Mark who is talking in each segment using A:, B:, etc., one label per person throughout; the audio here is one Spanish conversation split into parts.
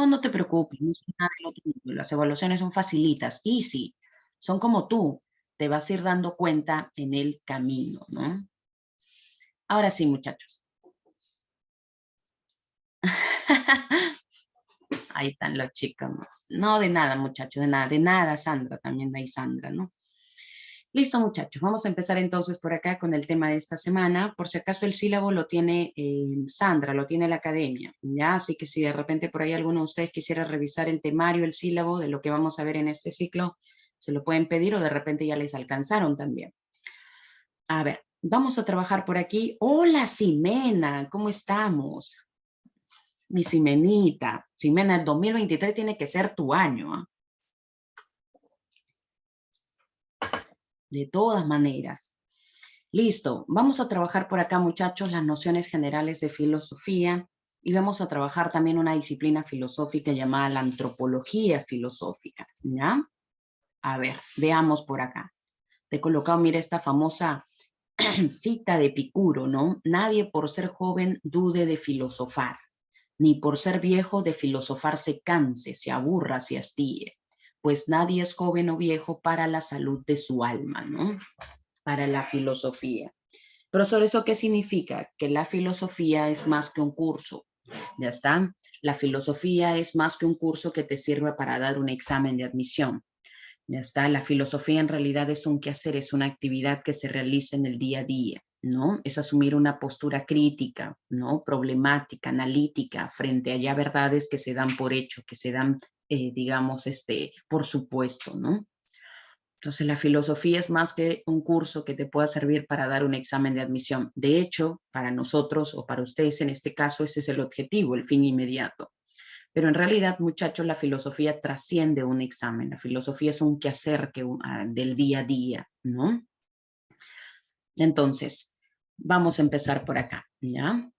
A: No, no te preocupes, no es nada del otro mundo. Las evaluaciones son facilitas, easy. Son como tú, te vas a ir dando cuenta en el camino, ¿no? Ahora sí, muchachos. Ahí están los chicos. No, de nada, muchachos, de nada, Sandra, también hay Sandra, ¿no? Listo, muchachos, vamos a empezar entonces por acá con el tema de esta semana. Por si acaso el sílabo lo tiene Sandra, lo tiene la academia, ¿ya? Así que si de repente por ahí alguno de ustedes quisiera revisar el temario, el sílabo de lo que vamos a ver en este ciclo, se lo pueden pedir o de repente ya les alcanzaron también. A ver, vamos a trabajar por aquí. Hola, Ximena, ¿cómo estamos? Mi Ximenita. Ximena, el 2023 tiene que ser tu año, ¿ah? De todas maneras. Listo, vamos a trabajar por acá, muchachos, las nociones generales de filosofía y vamos a trabajar también una disciplina filosófica llamada la antropología filosófica, ¿ya? A ver, veamos por acá. Te he colocado, mira, esta famosa cita de Epicuro, ¿no? Nadie por ser joven dude de filosofar, ni por ser viejo de filosofar se canse, se aburra, se hastíe, pues nadie es joven o viejo para la salud de su alma, ¿no? Para la filosofía. Profesor, ¿eso qué significa? Que la filosofía es más que un curso, ¿ya está? La filosofía es más que un curso que te sirve para dar un examen de admisión, ¿ya está? La filosofía en realidad es un quehacer, es una actividad que se realiza en el día a día, ¿no? Es asumir una postura crítica, ¿no? Problemática, analítica, frente a ya verdades que se dan por hecho, que se dan, digamos, por supuesto, ¿no? Entonces, la filosofía es más que un curso que te pueda servir para dar un examen de admisión. De hecho, para nosotros o para ustedes en este caso, ese es el objetivo, el fin inmediato. Pero en realidad, muchachos, la filosofía trasciende un examen. La filosofía es un quehacer del día a día, ¿no? Entonces, vamos a empezar por acá, ¿ya?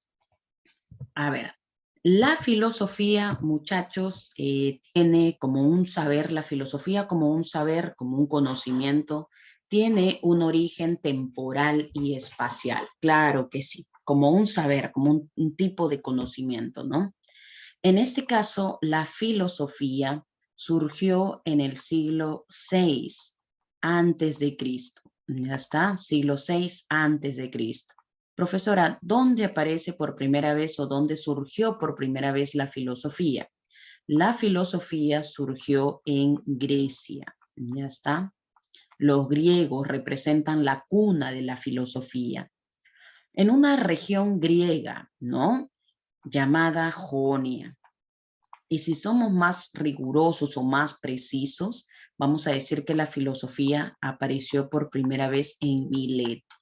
A: A ver, la filosofía, muchachos, tiene como un saber, la filosofía como un saber, como un conocimiento, tiene un origen temporal y espacial. Claro que sí, como un saber, como un tipo de conocimiento, ¿no? En este caso, la filosofía surgió en el siglo VI antes de Cristo. Ya está, siglo VI antes de Cristo. Profesora, ¿dónde aparece por primera vez o dónde surgió por primera vez la filosofía? La filosofía surgió en Grecia. Ya está. Los griegos representan la cuna de la filosofía. En una región griega, ¿no? Llamada Jonia. Y si somos más rigurosos o más precisos, vamos a decir que la filosofía apareció por primera vez en Mileto.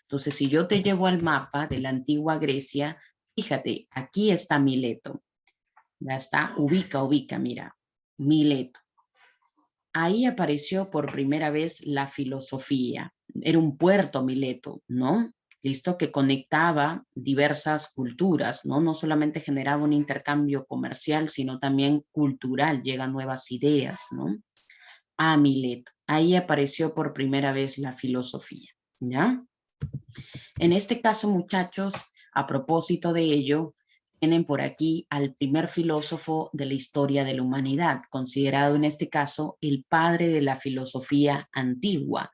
A: Entonces, si yo te llevo al mapa de la antigua Grecia, fíjate, aquí está Mileto. Ya está, ubica, mira, Mileto. Ahí apareció por primera vez la filosofía. Era un puerto Mileto, ¿no? Listo, que conectaba diversas culturas, ¿no? No solamente generaba un intercambio comercial, sino también cultural, llegan nuevas ideas, ¿no? A Mileto. Ahí apareció por primera vez la filosofía, ¿ya? En este caso, muchachos, a propósito de ello, tienen por aquí al primer filósofo de la historia de la humanidad, considerado en este caso el padre de la filosofía antigua.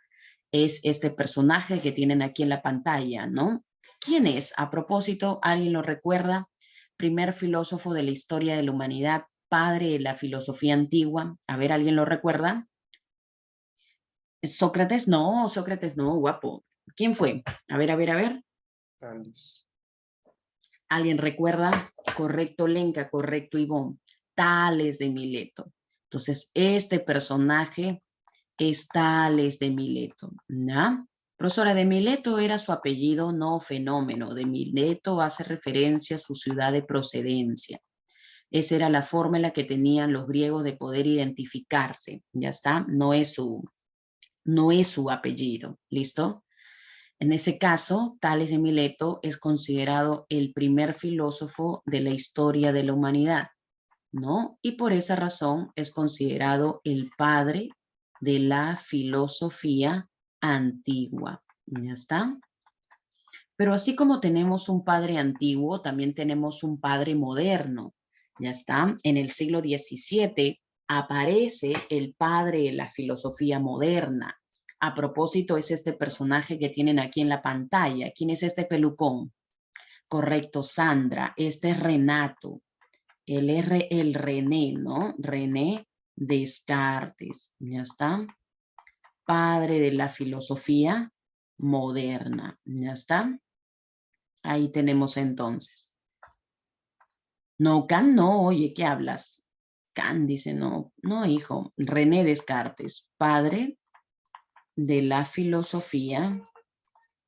A: Es este personaje que tienen aquí en la pantalla, ¿no? ¿Quién es? A propósito, ¿alguien lo recuerda? Primer filósofo de la historia de la humanidad, padre de la filosofía antigua. A ver, ¿alguien lo recuerda? Sócrates no, guapo. ¿Quién fue? A ver.
B: Tales.
A: ¿Alguien recuerda? Correcto, Lenca, correcto, Ivonne. Tales de Mileto. Entonces, este personaje es Tales de Mileto, ¿no? Profesora, de Mileto era su apellido, no fenómeno. De Mileto hace referencia a su ciudad de procedencia. Esa era la forma en la que tenían los griegos de poder identificarse. Ya está, no es su apellido. ¿Listo? En ese caso, Tales de Mileto es considerado el primer filósofo de la historia de la humanidad, ¿no? Y por esa razón es considerado el padre de la filosofía antigua. ¿Ya está? Pero así como tenemos un padre antiguo, también tenemos un padre moderno. Ya está. En el siglo XVII aparece el padre de la filosofía moderna. A propósito, es este personaje que tienen aquí en la pantalla. ¿Quién es este pelucón? Correcto, Sandra. Este es Renato. Él es el René, ¿no? René Descartes. Ya está. Padre de la filosofía moderna. Ya está. Ahí tenemos entonces. No, Kant no, oye, ¿qué hablas? Kant dice, no, no, hijo. René Descartes, padre de la filosofía,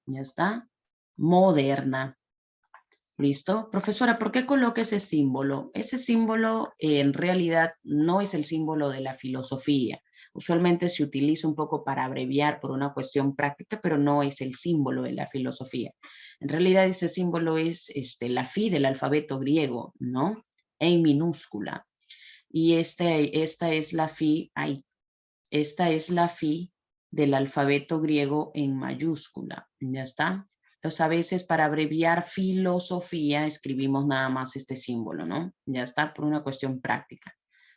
A: ya está, moderna. ¿Listo? Profesora, ¿por qué coloca ese símbolo? Ese símbolo en realidad no es el símbolo de la filosofía. Usualmente se utiliza un poco para abreviar por una cuestión práctica, pero no es el símbolo de la filosofía. En realidad ese símbolo es la fi del alfabeto griego, ¿no? En minúscula. Y esta es la fi, esta es la fi del alfabeto griego en mayúscula. ¿Ya está? Entonces, a veces para abreviar filosofía escribimos nada más este símbolo, ¿no? Ya está, por una cuestión práctica.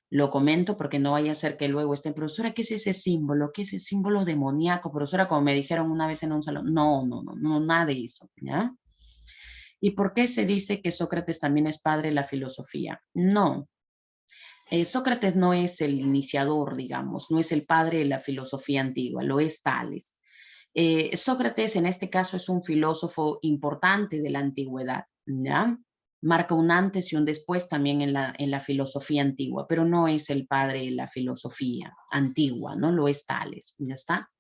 A: Lo comento porque no vaya a ser que luego esté, profesora, ¿qué es ese símbolo? ¿Qué es ese símbolo demoníaco? Profesora, como me dijeron una vez en un salón. No, no, no, no, nada de eso, ¿ya? ¿Y por qué se dice que Sócrates también es padre de la filosofía? No, Sócrates no es el iniciador, digamos, no es el padre de la filosofía antigua, lo es Tales. Sócrates en este caso es un filósofo importante de la antigüedad, ¿ya? Marca un antes y un después también en la filosofía antigua, pero no es el padre de la filosofía antigua, ¿no? Lo es Tales, ¿ya está?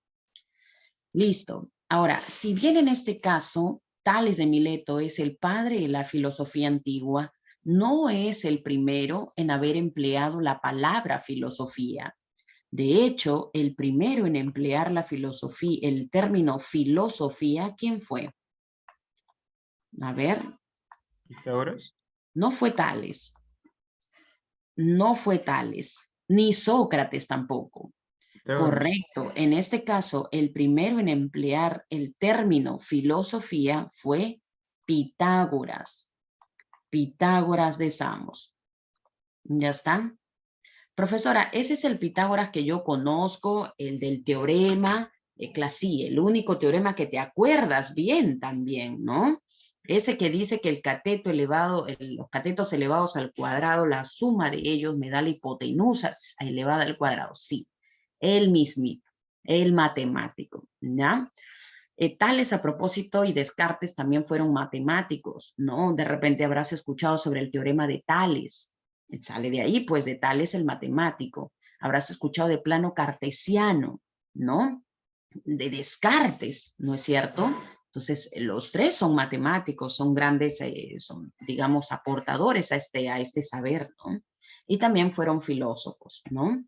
A: Listo. Ahora, si bien en este caso Tales de Mileto es el padre de la filosofía antigua, no es el primero en haber empleado la palabra filosofía. De hecho, el primero en emplear la filosofía, el término filosofía, ¿quién fue? A ver,
B: Pitágoras.
A: no fue Tales, no fue Tales, ni Sócrates tampoco.
B: Pitágoras.
A: Correcto. En este caso, el primero en emplear el término filosofía fue Pitágoras. Pitágoras de Samos. ¿Ya está? Profesora, ese es el Pitágoras que yo conozco, el del teorema, sí, el único teorema que te acuerdas bien también, ¿no? Ese que dice que el cateto elevado, los catetos elevados al cuadrado, la suma de ellos me da la hipotenusa elevada al cuadrado. Sí, el mismito, el matemático, ¿ya? Tales a propósito y Descartes también fueron matemáticos, ¿no? De repente habrás escuchado sobre el teorema de Tales, sale de ahí, pues de Tales el matemático. Habrás escuchado de plano cartesiano, ¿no? De Descartes, ¿no es cierto? Entonces, los tres son matemáticos, son grandes, son, digamos, aportadores a este saber, ¿no? Y también fueron filósofos, ¿no?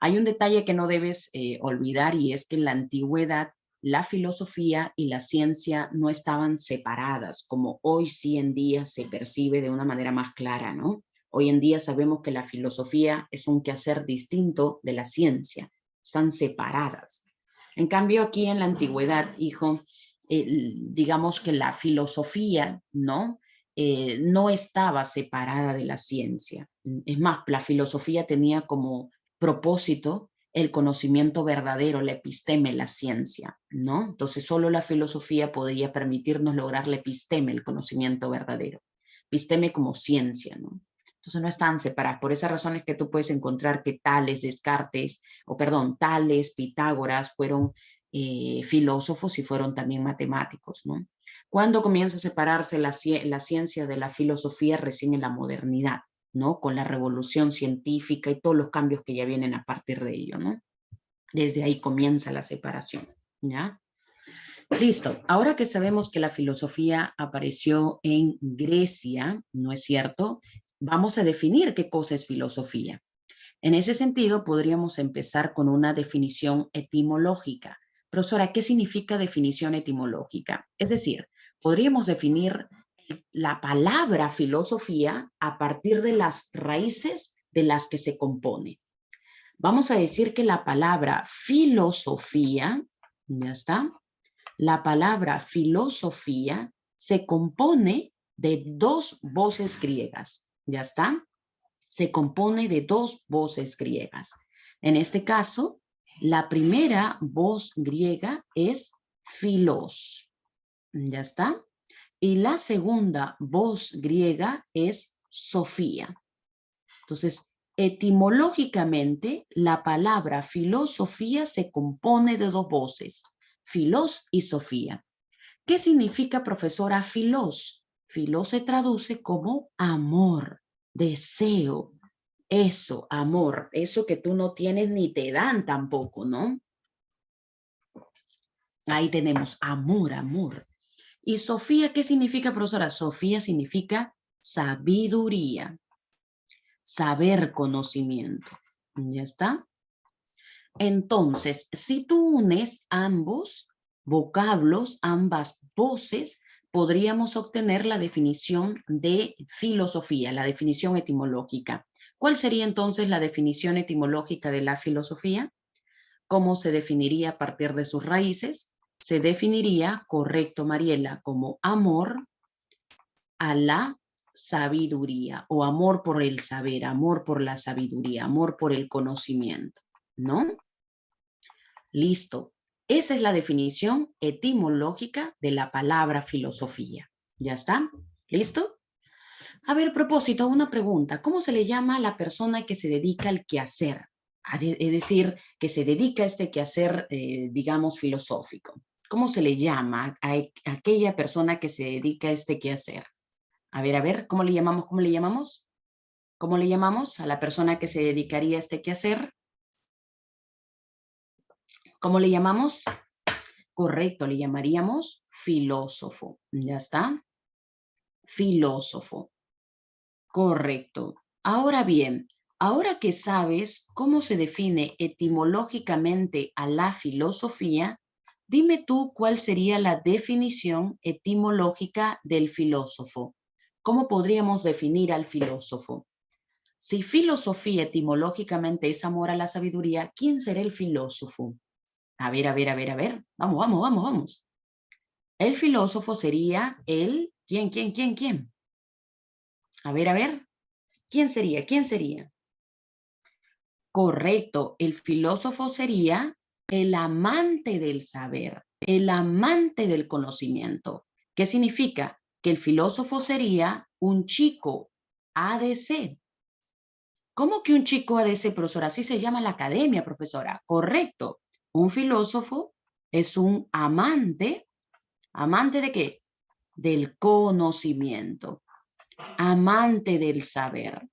A: Hay un detalle que no debes olvidar y es que en la antigüedad la filosofía y la ciencia no estaban separadas, como hoy sí en día se percibe de una manera más clara, ¿no? Hoy en día sabemos que la filosofía es un quehacer distinto de la ciencia, están separadas. En cambio, aquí en la antigüedad, hijo, digamos que la filosofía, ¿no? No estaba separada de la ciencia. Es más, la filosofía tenía como propósito el conocimiento verdadero, la episteme, la ciencia, ¿no? Entonces solo la filosofía podría permitirnos lograr la episteme, el conocimiento verdadero. Episteme como ciencia, ¿no? Entonces no están separadas. Por esas razones que tú puedes encontrar que Tales, Descartes, o perdón, Tales, Pitágoras fueron filósofos y fueron también matemáticos, ¿no? ¿Cuándo comienza a separarse la ciencia de la filosofía? Recién en la modernidad, ¿no? Con la revolución científica y todos los cambios que ya vienen a partir de ello, ¿no? Desde ahí comienza la separación, ¿ya? Listo. Ahora que sabemos que la filosofía apareció en Grecia, ¿no es cierto? Vamos a definir qué cosa es filosofía. En ese sentido, podríamos empezar con una definición etimológica. Profesora, ¿qué significa definición etimológica? Es decir, podríamos definir la palabra filosofía a partir de las raíces de las que se compone. Vamos a decir que la palabra filosofía, ya está, la palabra filosofía se compone de dos voces griegas, ya está. se compone de dos voces griegas. En este caso, la primera voz griega es philos. ¿Ya está? Y la segunda voz griega es Sofía. Entonces, etimológicamente, la palabra filosofía se compone de dos voces, filos y Sofía. ¿Qué significa, profesora, filos? Filos se traduce como amor, deseo, eso, amor, eso que tú no tienes ni te dan tampoco, ¿no? Ahí tenemos amor, amor. ¿Y Sofía qué significa, profesora? Sofía significa sabiduría, saber, conocimiento. ¿Ya está? Entonces, si tú unes ambos vocablos, ambas voces, podríamos obtener la definición de filosofía, la definición etimológica. ¿Cuál sería entonces la definición etimológica de la filosofía? ¿Cómo se definiría a partir de sus raíces? Se definiría, correcto, Mariela, como amor a la sabiduría o amor por el saber, amor por la sabiduría, amor por el conocimiento, ¿no? Listo. Esa es la definición etimológica de la palabra filosofía. ¿Ya está? ¿Listo? A ver, propósito, una pregunta. ¿Cómo se le llama a la persona que se dedica al quehacer? Es decir, que se dedica a este quehacer, digamos, filosófico. ¿Cómo se le llama a aquella persona que se dedica a este quehacer? A ver, ¿cómo le llamamos? ¿Cómo le llamamos? ¿Cómo le llamamos a la persona que se dedicaría a este quehacer? ¿Cómo le llamamos? Correcto, le llamaríamos filósofo. ¿Ya está? Filósofo. Correcto. Ahora bien, ahora que sabes cómo se define etimológicamente a la filosofía, dime tú cuál sería la definición etimológica del filósofo. ¿Cómo podríamos definir al filósofo? Si filosofía etimológicamente es amor a la sabiduría, ¿quién será el filósofo? A ver. Vamos. El filósofo sería el... ¿Quién? A ver. ¿Quién sería? Correcto, el filósofo sería el amante del saber, el amante del conocimiento. ¿Qué significa? Que el filósofo sería un chico ADC. ¿Cómo que un chico ADC, profesora? Así se llama la academia, profesora. Correcto. Un filósofo es un amante. ¿Amante de qué? Del conocimiento. Amante del saber.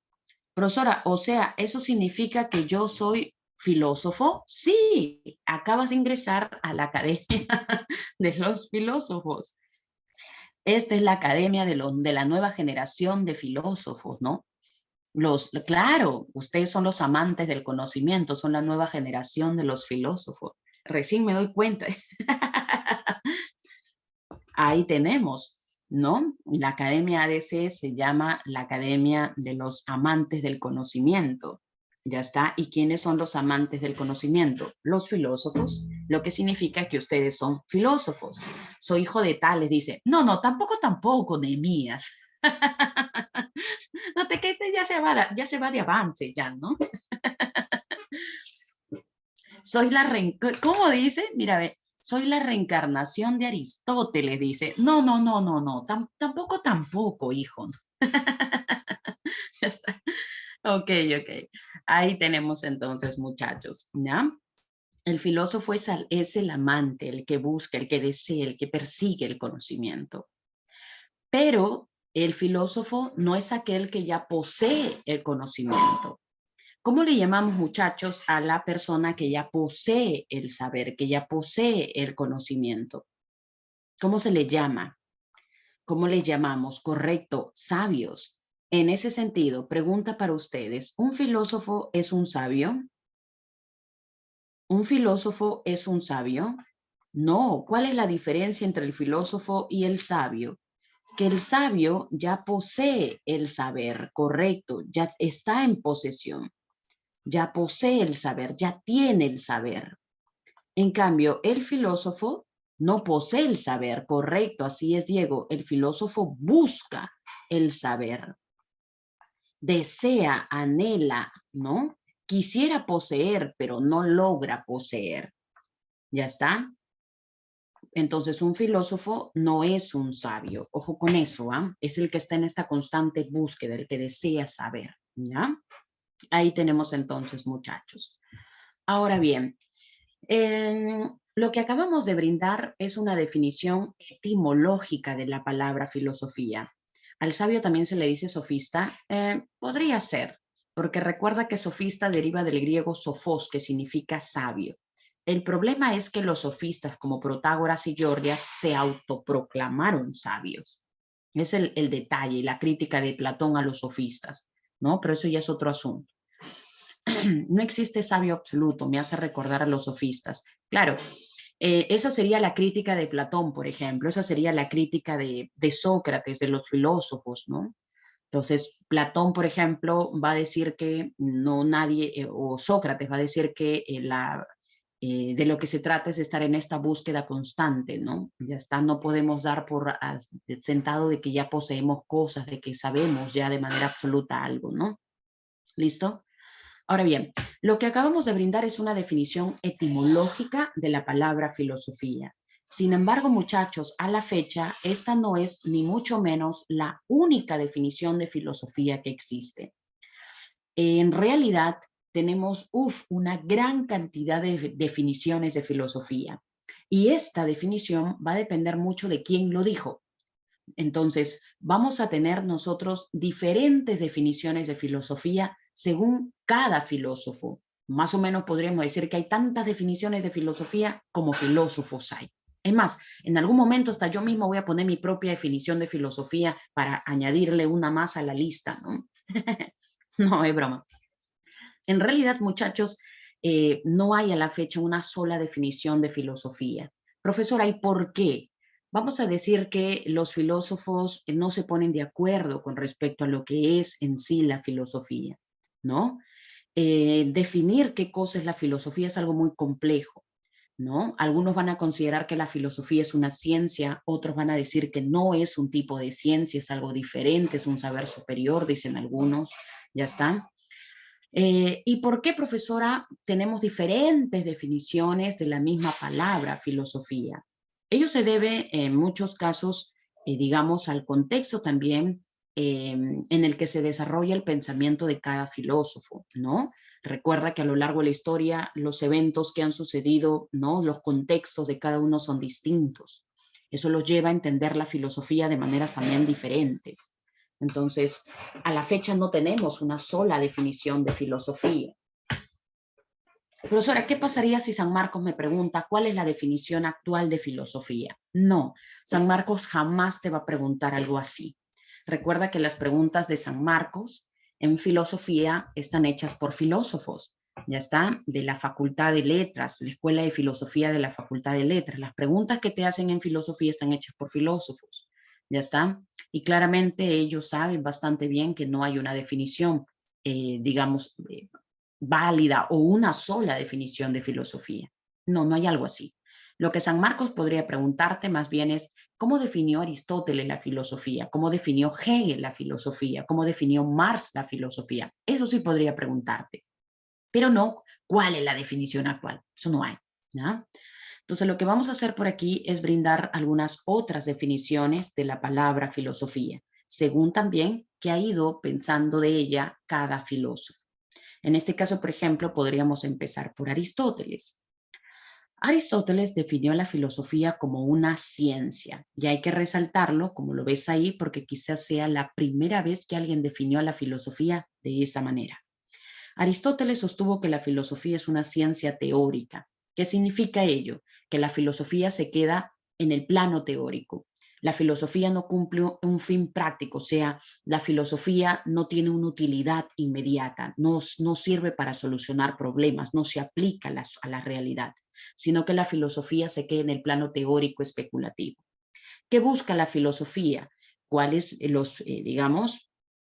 A: Profesora, o sea, ¿eso significa que yo soy filósofo? Sí, acabas de ingresar a la academia de los filósofos. Esta es la academia de la nueva generación de filósofos, ¿no? Claro, ustedes son los amantes del conocimiento, son la nueva generación de los filósofos. Recién me doy cuenta. Ahí tenemos, ¿no? La Academia ADC se llama la Academia de los Amantes del Conocimiento. Ya está. ¿Y quiénes son los amantes del conocimiento? Los filósofos, lo que significa que ustedes son filósofos. Soy hijo de tales, dice. No, tampoco, Nehemías. No te quedes, ya se va de avance, ya, ¿no? Soy ¿cómo dice? Mira, ve, soy la reencarnación de Aristóteles, dice. No, tampoco, hijo. Ya está. Ok. Ahí tenemos entonces, muchachos, ¿ya? El filósofo es el amante, el que busca, el que desea, el que persigue el conocimiento. Pero el filósofo no es aquel que ya posee el conocimiento. ¿Cómo le llamamos, muchachos, a la persona que ya posee el saber, que ya posee el conocimiento? ¿Cómo se le llama? ¿Cómo le llamamos? Correcto, sabios. En ese sentido, pregunta para ustedes, ¿un filósofo es un sabio? ¿Un filósofo es un sabio? No. ¿Cuál es la diferencia entre el filósofo y el sabio? Que el sabio ya posee el saber, correcto, ya está en posesión. Ya posee el saber, ya tiene el saber. En cambio, el filósofo no posee el saber, correcto, así es, Diego. El filósofo busca el saber. desea, anhela, ¿no? Quisiera poseer, pero no logra poseer. ¿Ya está? Entonces, un filósofo no es un sabio. Ojo con eso, ¿ah? Es el que está en esta constante búsqueda, el que desea saber, ¿ya? Ahí tenemos entonces, muchachos. Ahora bien, lo que acabamos de brindar es una definición etimológica de la palabra filosofía. Al sabio también se le dice sofista. Podría ser, porque recuerda que sofista deriva del griego sophos, que significa sabio. El problema es que los sofistas, como Protágoras y Gorgias, se autoproclamaron sabios. Es el detalle y la crítica de Platón a los sofistas, ¿no? Pero eso ya es otro asunto. No existe sabio absoluto, me hace recordar a los sofistas. Claro, esa sería la crítica de Platón, por ejemplo, esa sería la crítica de Sócrates, de los filósofos, ¿no? Entonces, Platón, por ejemplo, va a decir que no nadie, o Sócrates va a decir que de lo que se trata es estar en esta búsqueda constante, ¿no? Ya está, no podemos dar por sentado de que ya poseemos cosas, de que sabemos ya de manera absoluta algo, ¿no? ¿Listo? Ahora bien, lo que acabamos de brindar es una definición etimológica de la palabra filosofía. Sin embargo, muchachos, a la fecha, esta no es ni mucho menos la única definición de filosofía que existe. En realidad, tenemos una gran cantidad de definiciones de filosofía. Y esta definición va a depender mucho de quién lo dijo. Entonces, vamos a tener nosotros diferentes definiciones de filosofía según cada filósofo. Más o menos podríamos decir que hay tantas definiciones de filosofía como filósofos hay. Es más, en algún momento hasta yo mismo voy a poner mi propia definición de filosofía para añadirle una más a la lista, ¿no? No, es broma. En realidad, muchachos, no hay a la fecha una sola definición de filosofía. Profesora, ¿y por qué? Vamos a decir que los filósofos no se ponen de acuerdo con respecto a lo que es en sí la filosofía, ¿no? Definir qué cosa es la filosofía es algo muy complejo, ¿no? Algunos van a considerar que la filosofía es una ciencia, otros van a decir que no es un tipo de ciencia, es algo diferente, es un saber superior, dicen algunos, ¿ya está? ¿Y por qué, profesora, tenemos diferentes definiciones de la misma palabra filosofía? Ello se debe en muchos casos, digamos, al contexto también en el que se desarrolla el pensamiento de cada filósofo, ¿no? Recuerda que a lo largo de la historia los eventos que han sucedido, ¿no? Los contextos de cada uno son distintos. Eso los lleva a entender la filosofía de maneras también diferentes. Entonces, a la fecha no tenemos una sola definición de filosofía. Profesora, ¿qué pasaría si San Marcos me pregunta cuál es la definición actual de filosofía? No, San Marcos jamás te va a preguntar algo así. Recuerda que las preguntas de San Marcos en filosofía están hechas por filósofos. Ya está, de la Facultad de Letras, la Escuela de Filosofía de la Facultad de Letras. Las preguntas que te hacen en filosofía están hechas por filósofos. Ya está. Y claramente ellos saben bastante bien que no hay una definición, digamos, válida o una sola definición de filosofía. No, no hay algo así. Lo que San Marcos podría preguntarte más bien es cómo definió Aristóteles la filosofía, cómo definió Hegel la filosofía, cómo definió Marx la filosofía. Eso sí podría preguntarte, pero no cuál es la definición actual. Eso no hay. ¿Ya? Entonces, lo que vamos a hacer por aquí es brindar algunas otras definiciones de la palabra filosofía, según también que ha ido pensando de ella cada filósofo. En este caso, por ejemplo, podríamos empezar por Aristóteles. Aristóteles definió la filosofía como una ciencia, y hay que resaltarlo, como lo ves ahí, porque quizás sea la primera vez que alguien definió la filosofía de esa manera. Aristóteles sostuvo que la filosofía es una ciencia teórica. ¿Qué significa ello? Que la filosofía se queda en el plano teórico. La filosofía no cumple un fin práctico, o sea, la filosofía no tiene una utilidad inmediata, no sirve para solucionar problemas, no se aplica a la realidad, sino que la filosofía se queda en el plano teórico especulativo. ¿Qué busca la filosofía? ¿Cuáles digamos,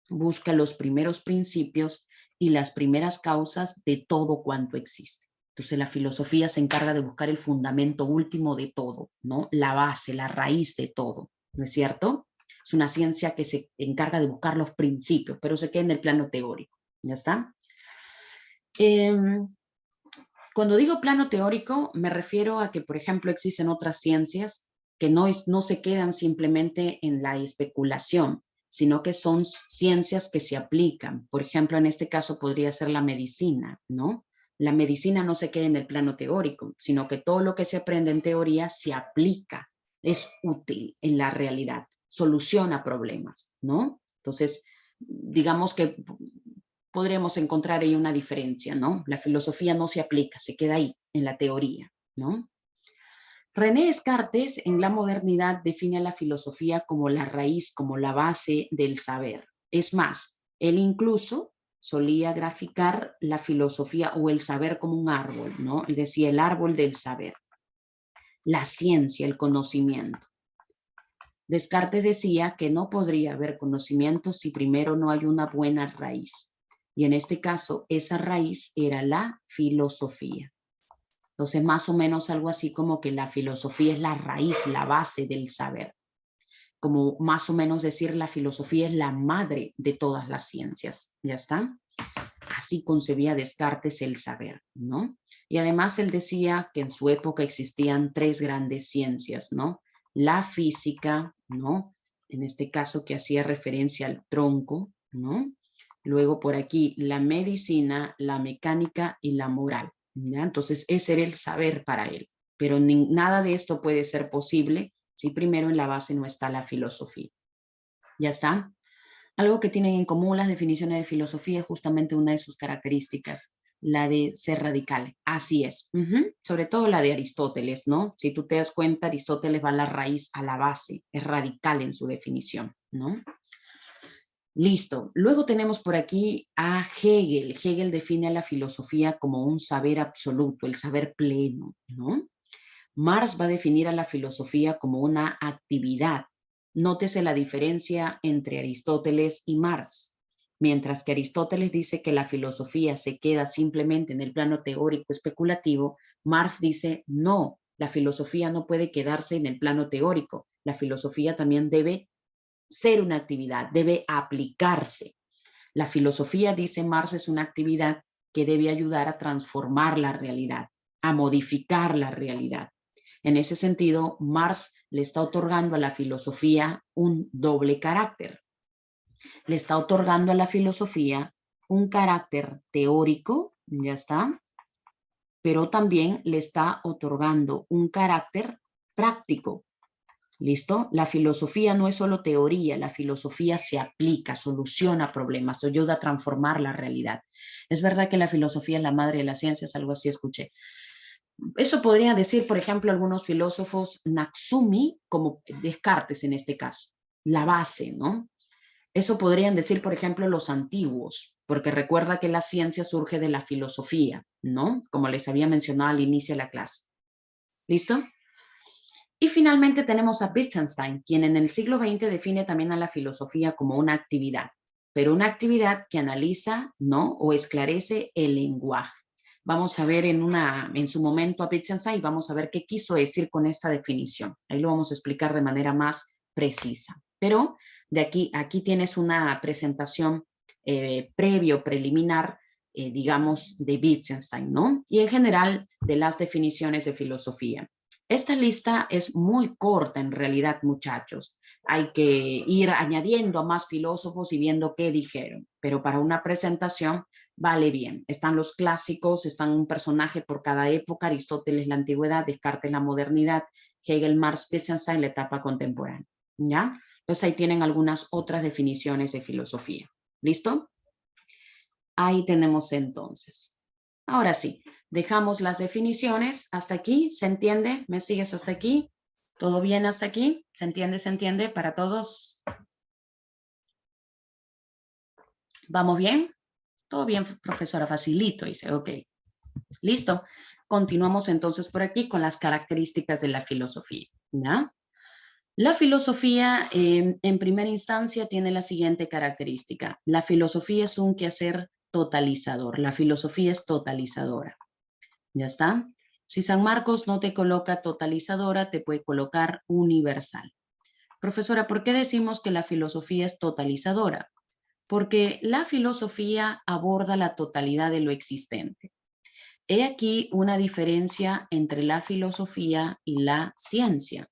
A: busca los primeros principios y las primeras causas de todo cuanto existe? Entonces la filosofía se encarga de buscar el fundamento último de todo, ¿no? La base, la raíz de todo, ¿no es cierto? Es una ciencia que se encarga de buscar los principios, pero se queda en el plano teórico. ¿Ya está? Cuando digo plano teórico, me refiero a que, por ejemplo, existen otras ciencias que no se quedan simplemente en la especulación, sino que son ciencias que se aplican. Por ejemplo, en este caso podría ser la medicina, ¿no? La medicina no se queda en el plano teórico, sino que todo lo que se aprende en teoría se aplica, es útil en la realidad, soluciona problemas, ¿no? Entonces, digamos que podríamos encontrar ahí una diferencia, ¿no? La filosofía no se aplica, se queda ahí, en la teoría, ¿no? René Descartes, en la modernidad, define a la filosofía como la raíz, como la base del saber. Es más, él incluso solía graficar la filosofía o el saber como un árbol, ¿no? Él decía el árbol del saber, la ciencia, el conocimiento. Descartes decía que no podría haber conocimiento si primero no hay una buena raíz. Y en este caso, esa raíz era la filosofía. Entonces, más o menos algo así como que la filosofía es la raíz, la base del saber. Como más o menos decir la filosofía es la madre de todas las ciencias. ¿Ya está? Así concebía Descartes el saber, ¿no? Y además él decía que en su época existían tres grandes ciencias, ¿no? La física, ¿no? En este caso que hacía referencia al tronco, ¿no? Luego por aquí la medicina, la mecánica y la moral, ¿ya? Entonces ese era el saber para él, pero nada de esto puede ser posible si primero en la base no está la filosofía. ¿Ya está? Algo que tienen en común las definiciones de filosofía es justamente una de sus características, la de ser radical. Así es. Sobre todo la de Aristóteles, ¿no? Si tú te das cuenta, Aristóteles va a la raíz, a la base, es radical en su definición, ¿no? Listo. Luego tenemos por aquí a Hegel. Hegel define a la filosofía como un saber absoluto, el saber pleno, ¿no? Marx va a definir a la filosofía como una actividad. Nótese la diferencia entre Aristóteles y Marx. Mientras que Aristóteles dice que la filosofía se queda simplemente en el plano teórico especulativo, Marx dice no, la filosofía no puede quedarse en el plano teórico. La filosofía también debe ser una actividad, debe aplicarse. La filosofía, dice Marx, es una actividad que debe ayudar a transformar la realidad, a modificar la realidad. En ese sentido, Marx le está otorgando a la filosofía un doble carácter. Le está otorgando a la filosofía un carácter teórico, ya está, pero también le está otorgando un carácter práctico. ¿Listo? La filosofía no es solo teoría, la filosofía se aplica, soluciona problemas, ayuda a transformar la realidad. Es verdad que la filosofía es la madre de las ciencias, algo así escuché. Eso podría decir, por ejemplo, algunos filósofos Natsumi, como Descartes en este caso, la base, ¿no? Eso podrían decir, por ejemplo, los antiguos, porque recuerda que la ciencia surge de la filosofía, ¿no? Como les había mencionado al inicio de la clase. ¿Listo? Y finalmente tenemos a Wittgenstein, quien en el siglo XX define también a la filosofía como una actividad, pero una actividad que analiza, ¿no? O esclarece el lenguaje. Vamos a ver en su momento a Wittgenstein y vamos a ver qué quiso decir con esta definición. Ahí lo vamos a explicar de manera más precisa. Pero de aquí tienes una presentación preliminar, digamos, de Wittgenstein, ¿no? Y en general de las definiciones de filosofía. Esta lista es muy corta en realidad, muchachos. Hay que ir añadiendo a más filósofos y viendo qué dijeron, pero para una presentación vale bien. Están los clásicos, están un personaje por cada época, Aristóteles la antigüedad, Descartes la modernidad, Hegel, Marx, Wittgenstein la etapa contemporánea. ¿Ya? Entonces ahí tienen algunas otras definiciones de filosofía. ¿Listo? Ahí tenemos entonces. Ahora sí, dejamos las definiciones hasta aquí. ¿Se entiende? ¿Me sigues hasta aquí? ¿Todo bien hasta aquí? ¿Se entiende? ¿Se entiende para todos? ¿Vamos bien? Todo bien, profesora, facilito, dice, ok. Listo. Continuamos entonces por aquí con las características de la filosofía, ¿ya? La filosofía, en primera instancia, tiene la siguiente característica. La filosofía es un quehacer totalizador. La filosofía es totalizadora. ¿Ya está? Si San Marcos no te coloca totalizadora, te puede colocar universal. Profesora, ¿por qué decimos que la filosofía es totalizadora? Porque la filosofía aborda la totalidad de lo existente. He aquí una diferencia entre la filosofía y la ciencia.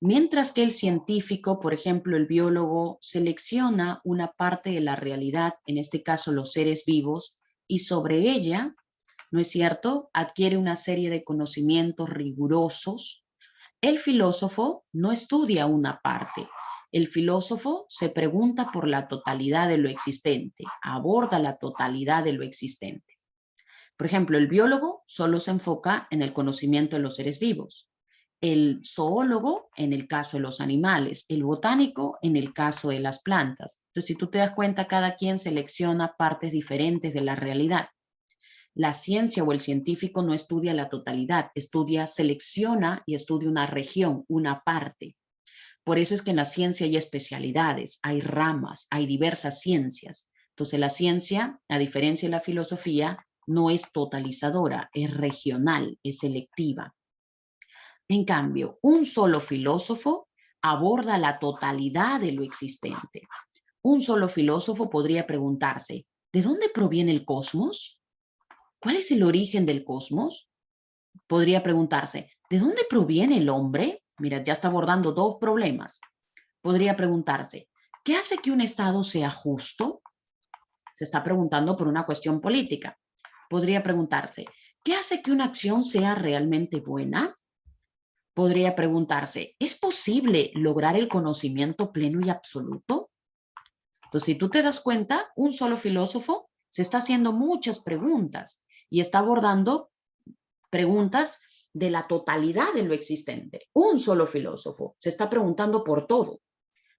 A: Mientras que el científico, por ejemplo, el biólogo, selecciona una parte de la realidad, en este caso los seres vivos, y sobre ella, ¿no es cierto?, adquiere una serie de conocimientos rigurosos. El filósofo no estudia una parte. El filósofo se pregunta por la totalidad de lo existente, aborda la totalidad de lo existente. Por ejemplo, el biólogo solo se enfoca en el conocimiento de los seres vivos, el zoólogo en el caso de los animales, el botánico en el caso de las plantas. Entonces, si tú te das cuenta, cada quien selecciona partes diferentes de la realidad. La ciencia o el científico no estudia la totalidad, selecciona y estudia una región, una parte. Por eso es que en la ciencia hay especialidades, hay ramas, hay diversas ciencias. Entonces la ciencia, a diferencia de la filosofía, no es totalizadora, es regional, es selectiva. En cambio, un solo filósofo aborda la totalidad de lo existente. Un solo filósofo podría preguntarse, ¿de dónde proviene el cosmos? ¿Cuál es el origen del cosmos? Podría preguntarse, ¿de dónde proviene el hombre? Mira, ya está abordando dos problemas. Podría preguntarse, ¿qué hace que un Estado sea justo? Se está preguntando por una cuestión política. Podría preguntarse, ¿qué hace que una acción sea realmente buena? Podría preguntarse, ¿es posible lograr el conocimiento pleno y absoluto? Entonces, si tú te das cuenta, un solo filósofo se está haciendo muchas preguntas y está abordando preguntas de la totalidad de lo existente. Un solo filósofo se está preguntando por todo,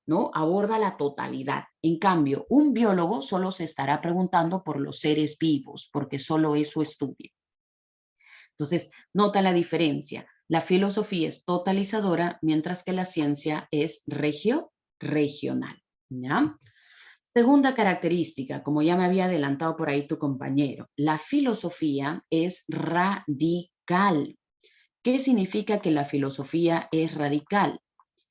A: ¿no? Aborda la totalidad. En cambio, un biólogo solo se estará preguntando por los seres vivos, porque solo es su estudio. Entonces, nota la diferencia. La filosofía es totalizadora, mientras que la ciencia es regional. ¿Ya? Segunda característica, como ya me había adelantado por ahí tu compañero, la filosofía es radical. ¿Qué significa que la filosofía es radical?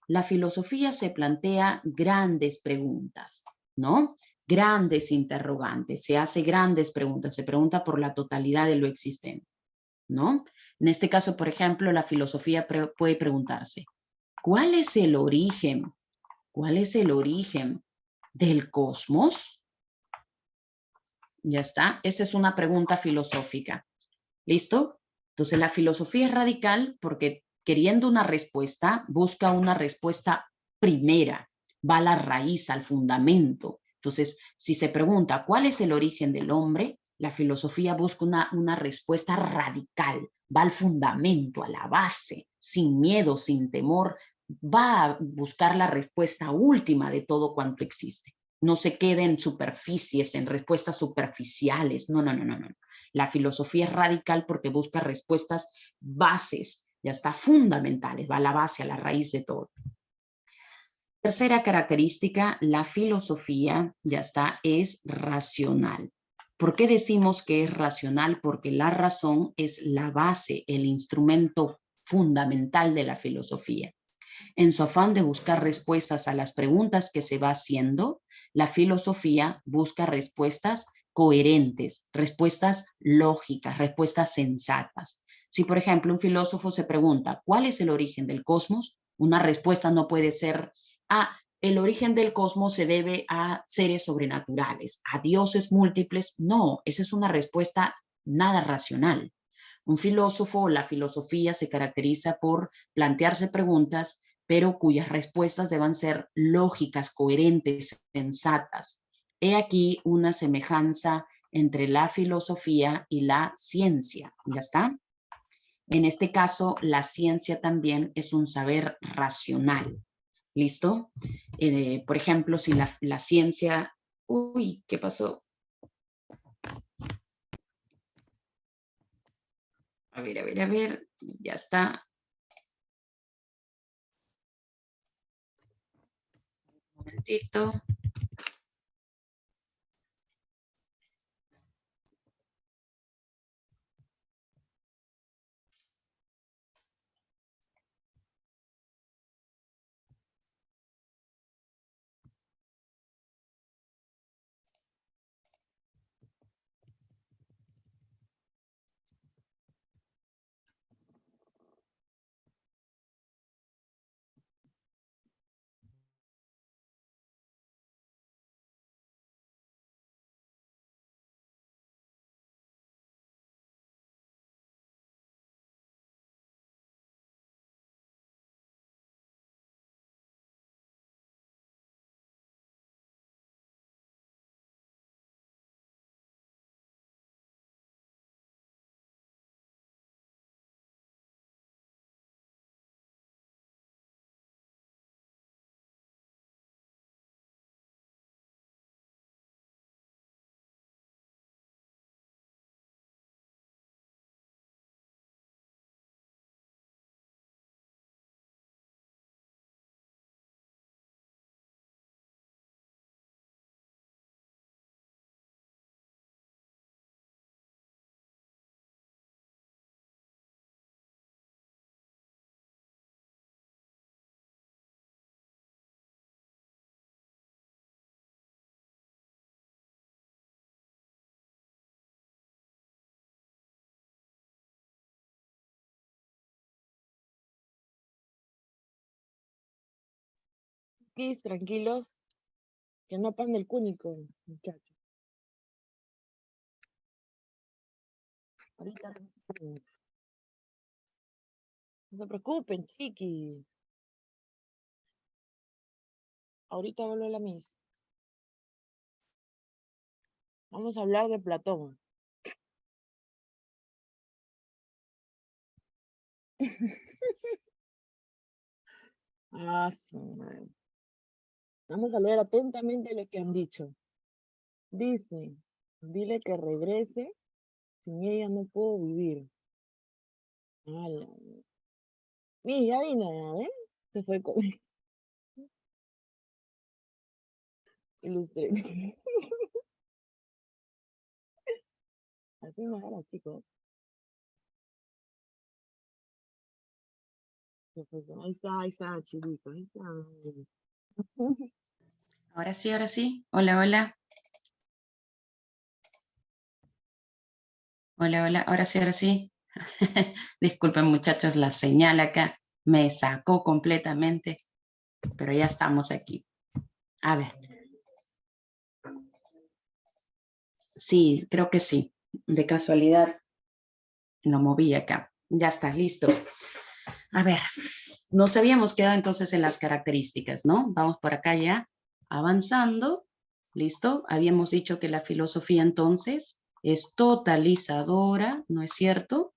A: La filosofía se plantea grandes preguntas, ¿no? Grandes interrogantes, se hace grandes preguntas, se pregunta por la totalidad de lo existente, ¿no? En este caso, por ejemplo, la filosofía puede preguntarse, ¿cuál es el origen? ¿Cuál es el origen del cosmos? Ya está, esa es una pregunta filosófica. ¿Listo? Entonces la filosofía es radical porque queriendo una respuesta, busca una respuesta primera, va a la raíz, al fundamento. Entonces, si se pregunta cuál es el origen del hombre, la filosofía busca una respuesta radical, va al fundamento, a la base, sin miedo, sin temor, va a buscar la respuesta última de todo cuanto existe. No se quede en superficies, en respuestas superficiales. No, no, no, no, no. La filosofía es radical porque busca respuestas bases, ya está, fundamentales, va a la base, a la raíz de todo. Tercera característica, la filosofía, ya está, es racional. ¿Por qué decimos que es racional? Porque la razón es la base, el instrumento fundamental de la filosofía. En su afán de buscar respuestas a las preguntas que se va haciendo, la filosofía busca respuestas coherentes, respuestas lógicas, respuestas sensatas. Si, por ejemplo, un filósofo se pregunta, ¿cuál es el origen del cosmos? Una respuesta no puede ser, el origen del cosmos se debe a seres sobrenaturales, a dioses múltiples. No, esa es una respuesta nada racional. Un filósofo o la filosofía se caracteriza por plantearse preguntas, pero cuyas respuestas deban ser lógicas, coherentes, sensatas. He aquí una semejanza entre la filosofía y la ciencia. ¿Ya está? En este caso, la ciencia también es un saber racional. ¿Listo? Por ejemplo, si la ciencia... Uy, ¿qué pasó? A ver, ya está. Un momentito.
C: chiquis, tranquilos, que no pan del cúnico, muchachos. Ahorita revisamos. No se preocupen, chiquis. Ahorita vuelvo a la misa. Vamos a hablar de Platón. Su madre. Vamos a leer atentamente lo que han dicho. Dice, dile que regrese, sin ella no puedo vivir. Ala. Mira, ya vino, ¿ven? Se fue con... Ilustre. Así me era, chicos. Ahí está, chicos, ahí está.
A: Ahora sí, ahora sí. Hola, hola. Hola, hola. Ahora sí, ahora sí. Disculpen, muchachos, la señal acá me sacó completamente, pero ya estamos aquí. A ver. Sí, creo que sí. De casualidad lo moví acá. Ya está, listo. A ver, nos habíamos quedado entonces en las características, ¿no? Vamos por acá ya avanzando. ¿Listo? Habíamos dicho que la filosofía entonces es totalizadora, ¿no es cierto?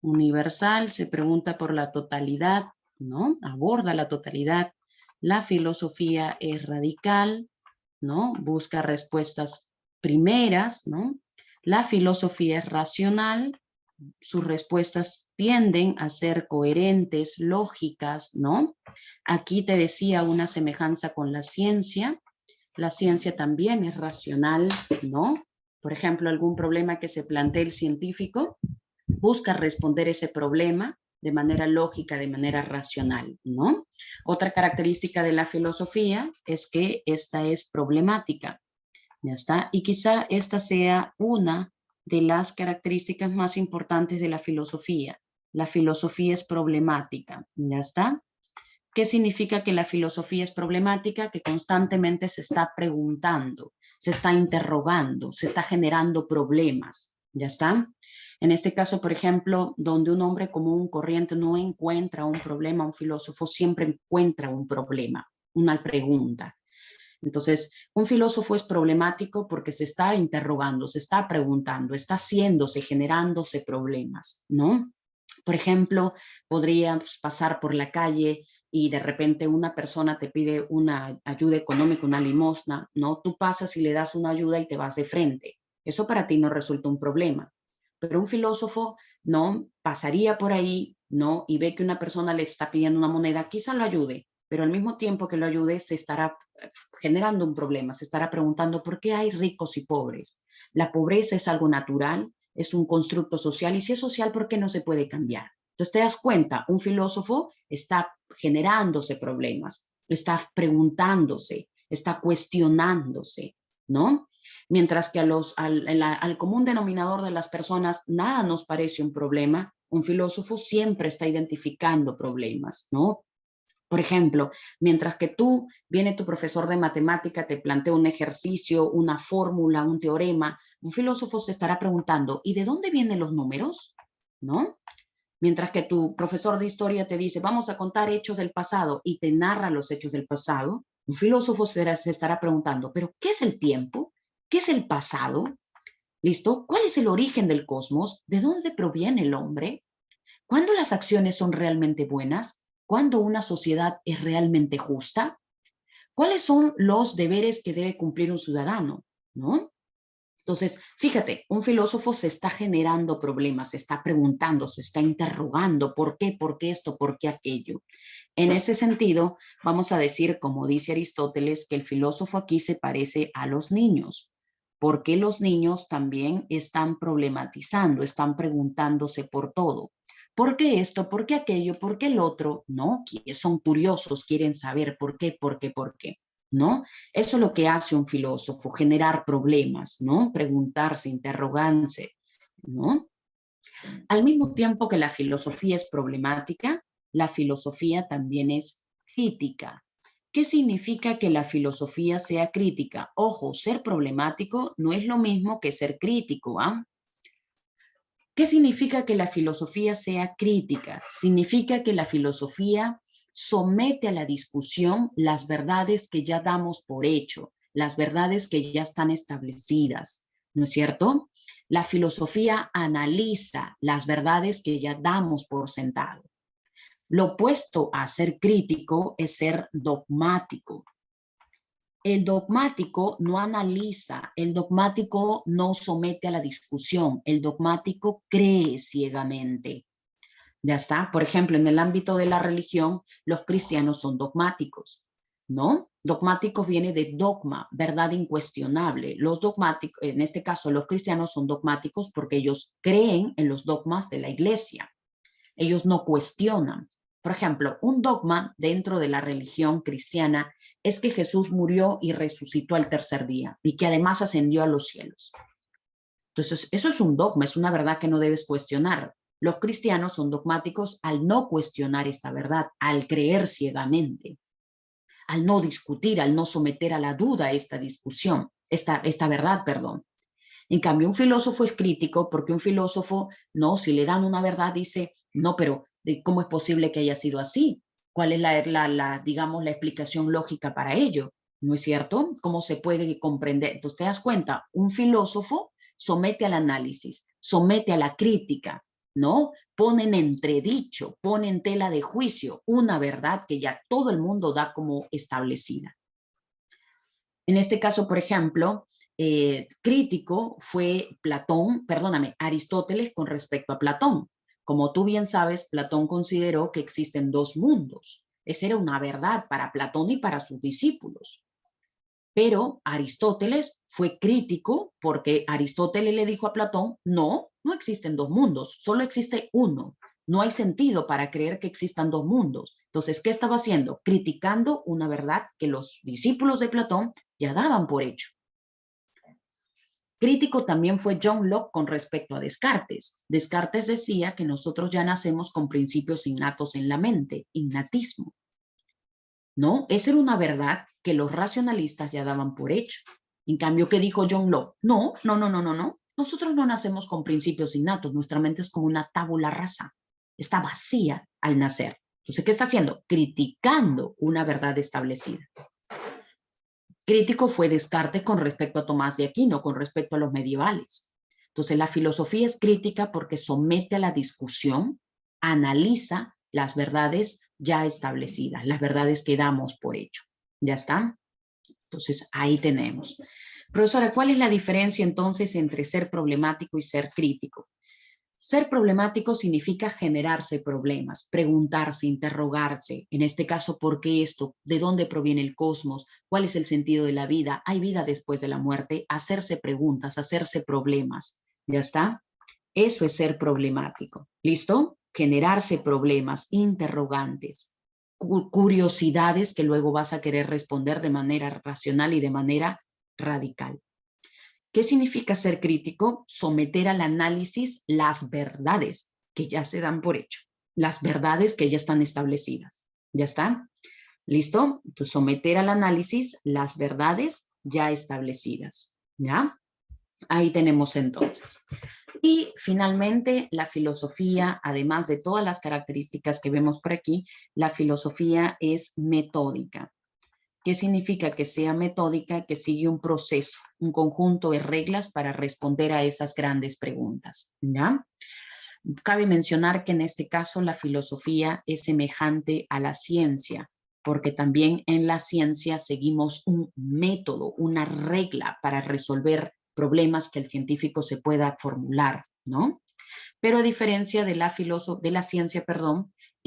A: Universal, se pregunta por la totalidad, ¿no? Aborda la totalidad. La filosofía es radical, ¿no? Busca respuestas primeras, ¿no? La filosofía es racional, sus respuestas tienden a ser coherentes, lógicas, ¿no? Aquí te decía una semejanza con la ciencia también es racional, ¿no? Por ejemplo, algún problema que se plantee el científico, busca responder ese problema de manera lógica, de manera racional, ¿no? Otra característica de la filosofía es que esta es problemática, ¿ya está? Y quizá esta sea una de las características más importantes de la filosofía. La filosofía es problemática, ¿ya está? ¿Qué significa que la filosofía es problemática? Que constantemente se está preguntando, se está interrogando, se está generando problemas, ¿ya está? En este caso, por ejemplo, donde un hombre común, corriente, no encuentra un problema, un filósofo siempre encuentra un problema, una pregunta. Entonces, un filósofo es problemático porque se está interrogando, se está preguntando, está haciéndose, generándose problemas, ¿no? Por ejemplo, podrías pasar por la calle y de repente una persona te pide una ayuda económica, una limosna, ¿no? Tú pasas y le das una ayuda y te vas de frente. Eso para ti no resulta un problema. Pero un filósofo, ¿no? Pasaría por ahí, ¿no? Y ve que una persona le está pidiendo una moneda, quizá lo ayude, pero al mismo tiempo que lo ayude se estará generando un problema, se estará preguntando por qué hay ricos y pobres. La pobreza es algo natural, es un constructo social, y si es social, ¿por qué no se puede cambiar? Entonces te das cuenta, un filósofo está generándose problemas, está preguntándose, está cuestionándose, ¿no? Mientras que al común denominador de las personas nada nos parece un problema, un filósofo siempre está identificando problemas, ¿no? Por ejemplo, mientras que viene tu profesor de matemática, te plantea un ejercicio, una fórmula, un teorema, un filósofo se estará preguntando, ¿y de dónde vienen los números? ¿No? Mientras que tu profesor de historia te dice, vamos a contar hechos del pasado y te narra los hechos del pasado, un filósofo se estará preguntando, ¿pero qué es el tiempo? ¿Qué es el pasado? ¿Listo? ¿Cuál es el origen del cosmos? ¿De dónde proviene el hombre? ¿Cuándo las acciones son realmente buenas? ¿Cuándo una sociedad es realmente justa? ¿Cuáles son los deberes que debe cumplir un ciudadano? ¿No? Entonces, fíjate, un filósofo se está generando problemas, se está preguntando, se está interrogando, ¿por qué esto? ¿Por qué aquello? En ese sentido, vamos a decir, como dice Aristóteles, que el filósofo aquí se parece a los niños, porque los niños también están problematizando, están preguntándose por todo. ¿Por qué esto? ¿Por qué aquello? ¿Por qué el otro? ¿No? Son curiosos, quieren saber por qué, ¿no? Eso es lo que hace un filósofo, generar problemas, ¿no? Preguntarse, interrogarse, ¿no? Al mismo tiempo que la filosofía es problemática, la filosofía también es crítica. ¿Qué significa que la filosofía sea crítica? Ojo, ser problemático no es lo mismo que ser crítico, ¿ah? ¿Qué significa que la filosofía sea crítica? Significa que la filosofía somete a la discusión las verdades que ya damos por hecho, las verdades que ya están establecidas, ¿no es cierto? La filosofía analiza las verdades que ya damos por sentado. Lo opuesto a ser crítico es ser dogmático. El dogmático no analiza, el dogmático no somete a la discusión, el dogmático cree ciegamente. Ya está. Por ejemplo, en el ámbito de la religión, los cristianos son dogmáticos, ¿no? Dogmáticos viene de dogma, verdad incuestionable. Los dogmáticos, en este caso, los cristianos son dogmáticos porque ellos creen en los dogmas de la iglesia. Ellos no cuestionan. Por ejemplo, un dogma dentro de la religión cristiana es que Jesús murió y resucitó al tercer día y que además ascendió a los cielos. Entonces, eso es un dogma, es una verdad que no debes cuestionar. Los cristianos son dogmáticos al no cuestionar esta verdad, al creer ciegamente, al no discutir, al no someter a la duda esta discusión, esta verdad, perdón. En cambio, un filósofo es crítico porque un filósofo, no, si le dan una verdad, dice, no, pero ¿cómo es posible que haya sido así? ¿Cuál es digamos, la explicación lógica para ello? ¿No es cierto? ¿Cómo se puede comprender? Entonces, te das cuenta, un filósofo somete al análisis, somete a la crítica, ¿no? Pone en entredicho, pone en tela de juicio una verdad que ya todo el mundo da como establecida. En este caso, por ejemplo, crítico fue Aristóteles con respecto a Platón. Como tú bien sabes, Platón consideró que existen dos mundos. Esa era una verdad para Platón y para sus discípulos. Pero Aristóteles fue crítico porque Aristóteles le dijo a Platón, no existen dos mundos, solo existe uno. No hay sentido para creer que existan dos mundos. Entonces, ¿qué estaba haciendo? Criticando una verdad que los discípulos de Platón ya daban por hecho. Crítico también fue John Locke con respecto a Descartes. Descartes decía que nosotros ya nacemos con principios innatos en la mente, innatismo. ¿No? Esa era una verdad que los racionalistas ya daban por hecho. En cambio, ¿qué dijo John Locke? No. Nosotros no nacemos con principios innatos. Nuestra mente es como una tabula rasa. Está vacía al nacer. Entonces, ¿qué está haciendo? Criticando una verdad establecida. Crítico fue Descartes con respecto a Tomás de Aquino, con respecto a los medievales. Entonces, la filosofía es crítica porque somete a la discusión, analiza las verdades ya establecidas, las verdades que damos por hecho. ¿Ya está? Entonces, ahí tenemos. Profesora, ¿cuál es la diferencia entonces entre ser problemático y ser crítico? Ser problemático significa generarse problemas, preguntarse, interrogarse, en este caso, ¿por qué esto? ¿De dónde proviene el cosmos? ¿Cuál es el sentido de la vida? ¿Hay vida después de la muerte? Hacerse preguntas, hacerse problemas. ¿Ya está? Eso es ser problemático. ¿Listo? Generarse problemas, interrogantes, curiosidades que luego vas a querer responder de manera racional y de manera radical. ¿Qué significa ser crítico? Someter al análisis las verdades que ya se dan por hecho, las verdades que ya están establecidas. ¿Ya está? ¿Listo? Entonces, someter al análisis las verdades ya establecidas. ¿Ya? Ahí tenemos entonces. Y finalmente, la filosofía, además de todas las características que vemos por aquí, la filosofía es metódica. ¿Qué significa que sea metódica? Que sigue un proceso, un conjunto de reglas para responder a esas grandes preguntas, ¿ya? Cabe mencionar que en este caso la filosofía es semejante a la ciencia, porque también en la ciencia seguimos un método, una regla para resolver problemas que el científico se pueda formular, ¿no? Pero a diferencia de la ciencia,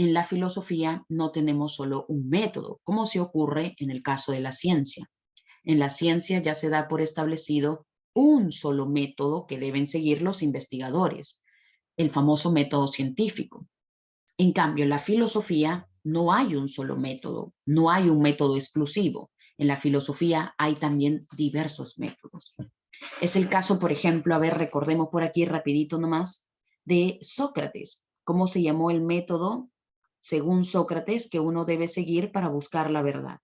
A: en la filosofía no tenemos solo un método, como se ocurre en el caso de la ciencia. En la ciencia ya se da por establecido un solo método que deben seguir los investigadores, el famoso método científico. En cambio, en la filosofía no hay un solo método, no hay un método exclusivo. En la filosofía hay también diversos métodos. Es el caso, por ejemplo, recordemos por aquí rapidito nomás, de Sócrates. ¿Cómo se llamó el método, según Sócrates, que uno debe seguir para buscar la verdad?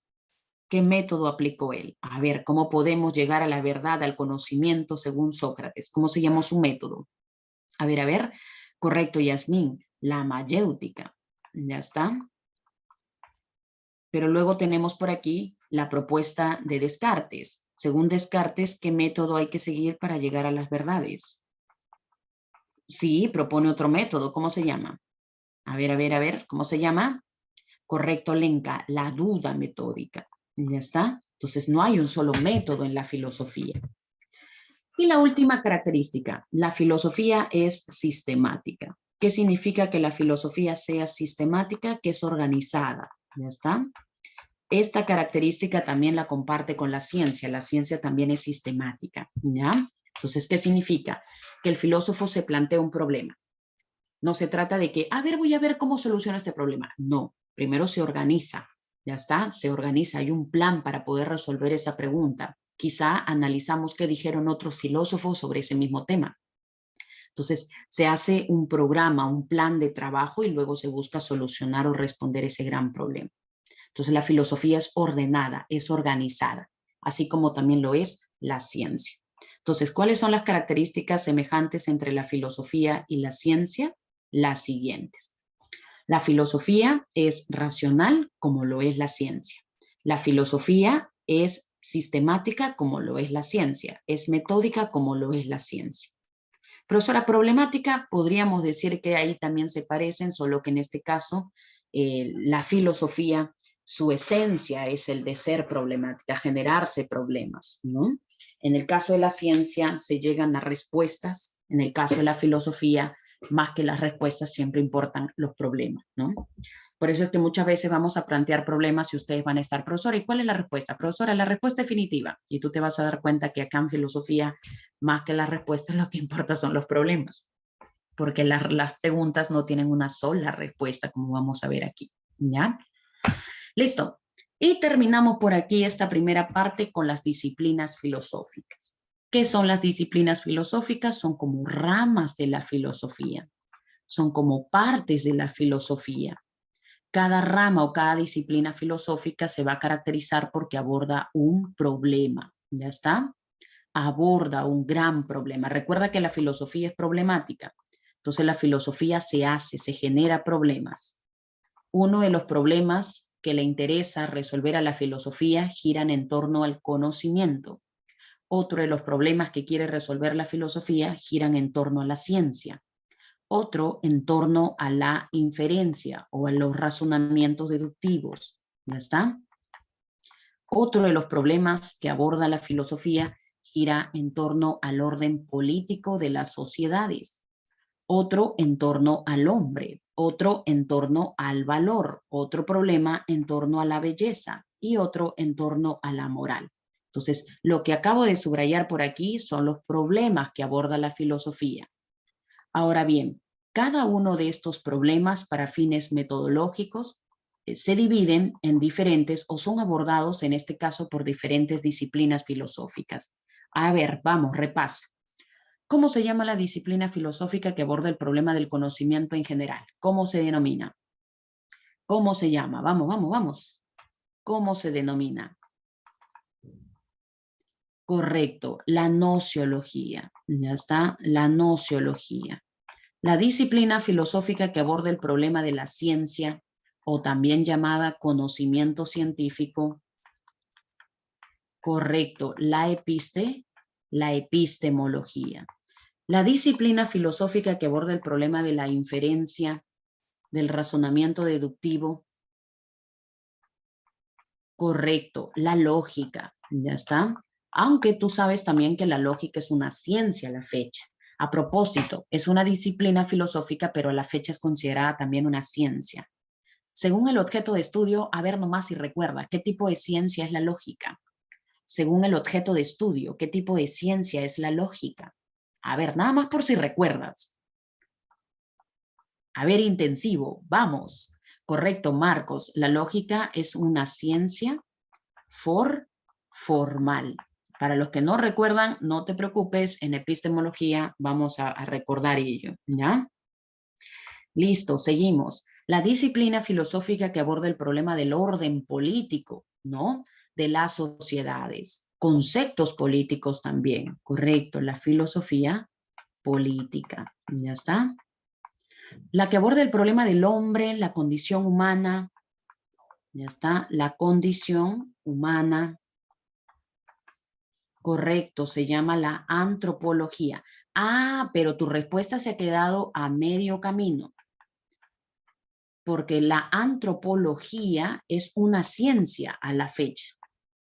A: ¿Qué método aplicó él? A ver, ¿cómo podemos llegar a la verdad, al conocimiento según Sócrates? ¿Cómo se llamó su método? A ver. Correcto, Yasmín, la mayéutica. Ya está. Pero luego tenemos por aquí la propuesta de Descartes. Según Descartes, ¿qué método hay que seguir para llegar a las verdades? Sí, propone otro método. ¿Cómo se llama? A ver, ¿cómo se llama? Correcto, Lenka, la duda metódica. Ya está. Entonces, no hay un solo método en la filosofía. Y la última característica, la filosofía es sistemática. ¿Qué significa que la filosofía sea sistemática? Que es organizada. ¿Ya está? Esta característica también la comparte con la ciencia también es sistemática, ¿ya? Entonces, ¿qué significa? Que el filósofo se plantea un problema. No se trata de que, a ver, voy a ver cómo soluciono este problema. No, primero se organiza, ya está, se organiza, hay un plan para poder resolver esa pregunta. Quizá analizamos qué dijeron otros filósofos sobre ese mismo tema. Entonces, se hace un programa, un plan de trabajo y luego se busca solucionar o responder ese gran problema. Entonces la filosofía es ordenada, es organizada, así como también lo es la ciencia. Entonces, ¿cuáles son las características semejantes entre la filosofía y la ciencia? Las siguientes. La filosofía es racional como lo es la ciencia. La filosofía es sistemática como lo es la ciencia. Es metódica como lo es la ciencia. Profesora, problemática, podríamos decir que ahí también se parecen, solo que en este caso la filosofía, su esencia es el de ser problemática, generarse problemas, ¿no? En el caso de la ciencia se llegan a respuestas, en el caso de la filosofía, más que las respuestas siempre importan los problemas, ¿no? Por eso es que muchas veces vamos a plantear problemas y ustedes van a estar, profesora, ¿y cuál es la respuesta? Profesora, la respuesta definitiva. Y tú te vas a dar cuenta que acá en filosofía, más que las respuestas, lo que importa son los problemas. Porque las preguntas no tienen una sola respuesta, como vamos a ver aquí. ¿Ya? Listo. Y terminamos por aquí esta primera parte con las disciplinas filosóficas. ¿Qué son las disciplinas filosóficas? Son como ramas de la filosofía. Son como partes de la filosofía. Cada rama o cada disciplina filosófica se va a caracterizar porque aborda un problema, ¿ya está? Aborda un gran problema. Recuerda que la filosofía es problemática, entonces la filosofía se genera problemas. Uno de los problemas que le interesa resolver a la filosofía giran en torno al conocimiento. Otro de los problemas que quiere resolver la filosofía giran en torno a la ciencia. Otro en torno a la inferencia o a los razonamientos deductivos. ¿Ya está? Otro de los problemas que aborda la filosofía gira en torno al orden político de las sociedades. Otro en torno al hombre. Otro en torno al valor. Otro problema en torno a la belleza. Y otro en torno a la moral. Entonces, lo que acabo de subrayar por aquí son los problemas que aborda la filosofía. Ahora bien, cada uno de estos problemas para fines metodológicos se dividen en diferentes o son abordados en este caso por diferentes disciplinas filosóficas. A ver, vamos, repasa. ¿Cómo se llama la disciplina filosófica que aborda el problema del conocimiento en general? ¿Cómo se denomina? ¿Cómo se llama? Vamos. ¿Cómo se denomina? Correcto, la nociología. Ya está, la nociología. La disciplina filosófica que aborda el problema de la ciencia, o también llamada conocimiento científico, correcto, la epistemología. La disciplina filosófica que aborda el problema de la inferencia, del razonamiento deductivo, correcto, la lógica, ya está. Aunque tú sabes también que la lógica es una ciencia a la fecha. A propósito, es una disciplina filosófica, pero a la fecha es considerada también una ciencia. Según el objeto de estudio, a ver nomás si recuerda, ¿qué tipo de ciencia es la lógica? Según el objeto de estudio, ¿qué tipo de ciencia es la lógica? A ver, nada más por si recuerdas. A ver, intensivo, vamos. Correcto, Marcos, la lógica es una ciencia formal. Para los que no recuerdan, no te preocupes, en epistemología vamos a recordar ello, ¿ya? Listo, seguimos. La disciplina filosófica que aborda el problema del orden político, ¿no? de las sociedades. Conceptos políticos también, correcto, la filosofía política. ¿Ya está? La que aborda el problema del hombre, la condición humana. ¿Ya está? La condición humana. Correcto, se llama la antropología. Ah, pero tu respuesta se ha quedado a medio camino, porque la antropología es una ciencia a la fecha,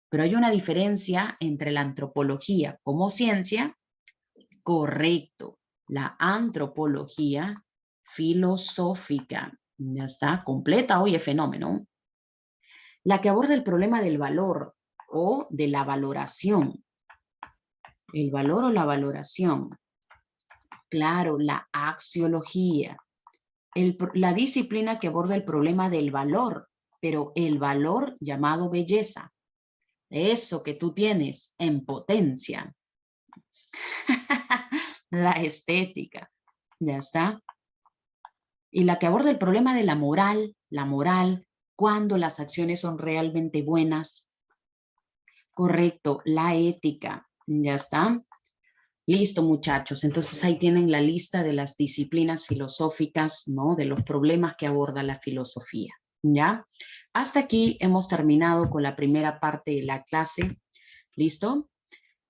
A: pero hay una diferencia entre la antropología como ciencia, correcto, la antropología filosófica. Ya está, completa, oye, fenómeno. La que aborda el problema del valor o de la valoración. El valor o la valoración. Claro, la axiología. La disciplina que aborda el problema del valor, pero el valor llamado belleza. Eso que tú tienes en potencia. La estética. Ya está. Y la que aborda el problema de la moral, cuando las acciones son realmente buenas. Correcto, la ética. Ya está. Listo, muchachos. Entonces ahí tienen la lista de las disciplinas filosóficas, ¿no? De los problemas que aborda la filosofía, ¿ya? Hasta aquí hemos terminado con la primera parte de la clase. ¿Listo?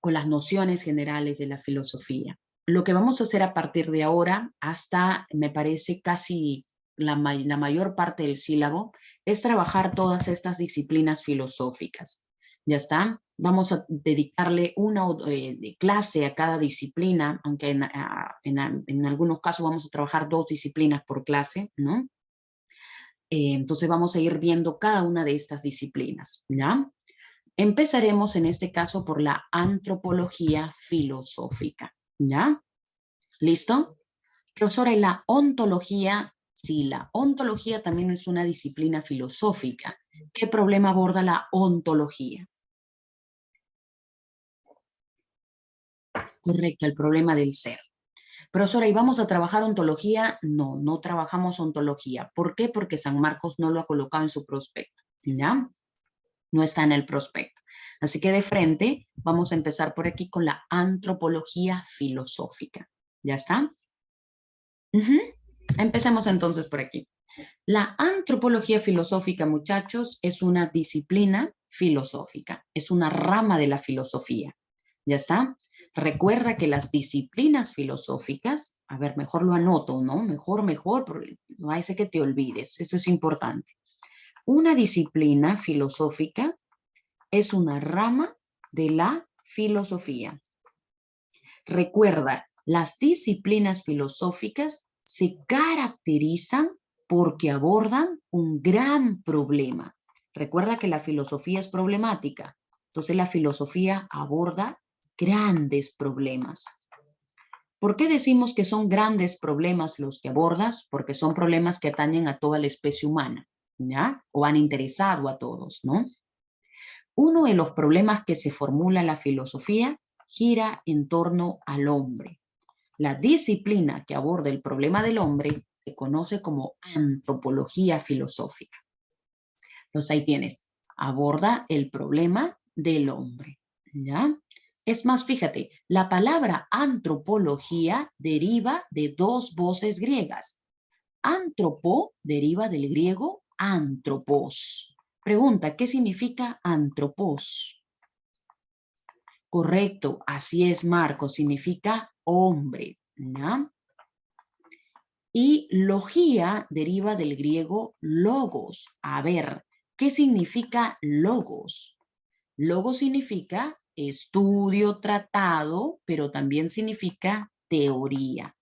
A: Con las nociones generales de la filosofía. Lo que vamos a hacer a partir de ahora, hasta me parece casi la mayor parte del sílabo, es trabajar todas estas disciplinas filosóficas. ¿Ya está? Vamos a dedicarle una clase a cada disciplina, aunque en algunos casos vamos a trabajar 2 disciplinas por clase, ¿no? Entonces vamos a ir viendo cada una de estas disciplinas, ¿ya? Empezaremos en este caso por la antropología filosófica, ¿ya? ¿Listo? Profesora, ¿y la ontología? Sí, la ontología también es una disciplina filosófica. ¿Qué problema aborda la ontología? Correcto, el problema del ser. Profesora, ¿y vamos a trabajar ontología? No, no trabajamos ontología. ¿Por qué? Porque San Marcos no lo ha colocado en su prospecto, ¿ya? No está en el prospecto. Así que de frente vamos a empezar por aquí con la antropología filosófica. ¿Ya está? Empecemos entonces por aquí. La antropología filosófica, muchachos, es una disciplina filosófica. Es una rama de la filosofía. ¿Ya está? Recuerda que las disciplinas filosóficas, a ver, mejor lo anoto, ¿no? Mejor, porque no hay que te olvides. Esto es importante. Una disciplina filosófica es una rama de la filosofía. Recuerda, las disciplinas filosóficas se caracterizan porque abordan un gran problema. Recuerda que la filosofía es problemática, entonces la filosofía aborda grandes problemas. ¿Por qué decimos que son grandes problemas los que abordas? Porque son problemas que atañen a toda la especie humana, ¿ya? O han interesado a todos, ¿no? Uno de los problemas que se formula en la filosofía gira en torno al hombre. La disciplina que aborda el problema del hombre se conoce como antropología filosófica. Entonces ahí tienes, aborda el problema del hombre, ¿ya? Es más, fíjate, la palabra antropología deriva de 2 voces griegas. Antropo deriva del griego antropos. Pregunta, ¿qué significa antropos? Correcto, así es, Marco, significa hombre, ¿ya? Y logía deriva del griego logos. A ver, ¿qué significa logos? Logos significa estudio, tratado, pero también significa teoría.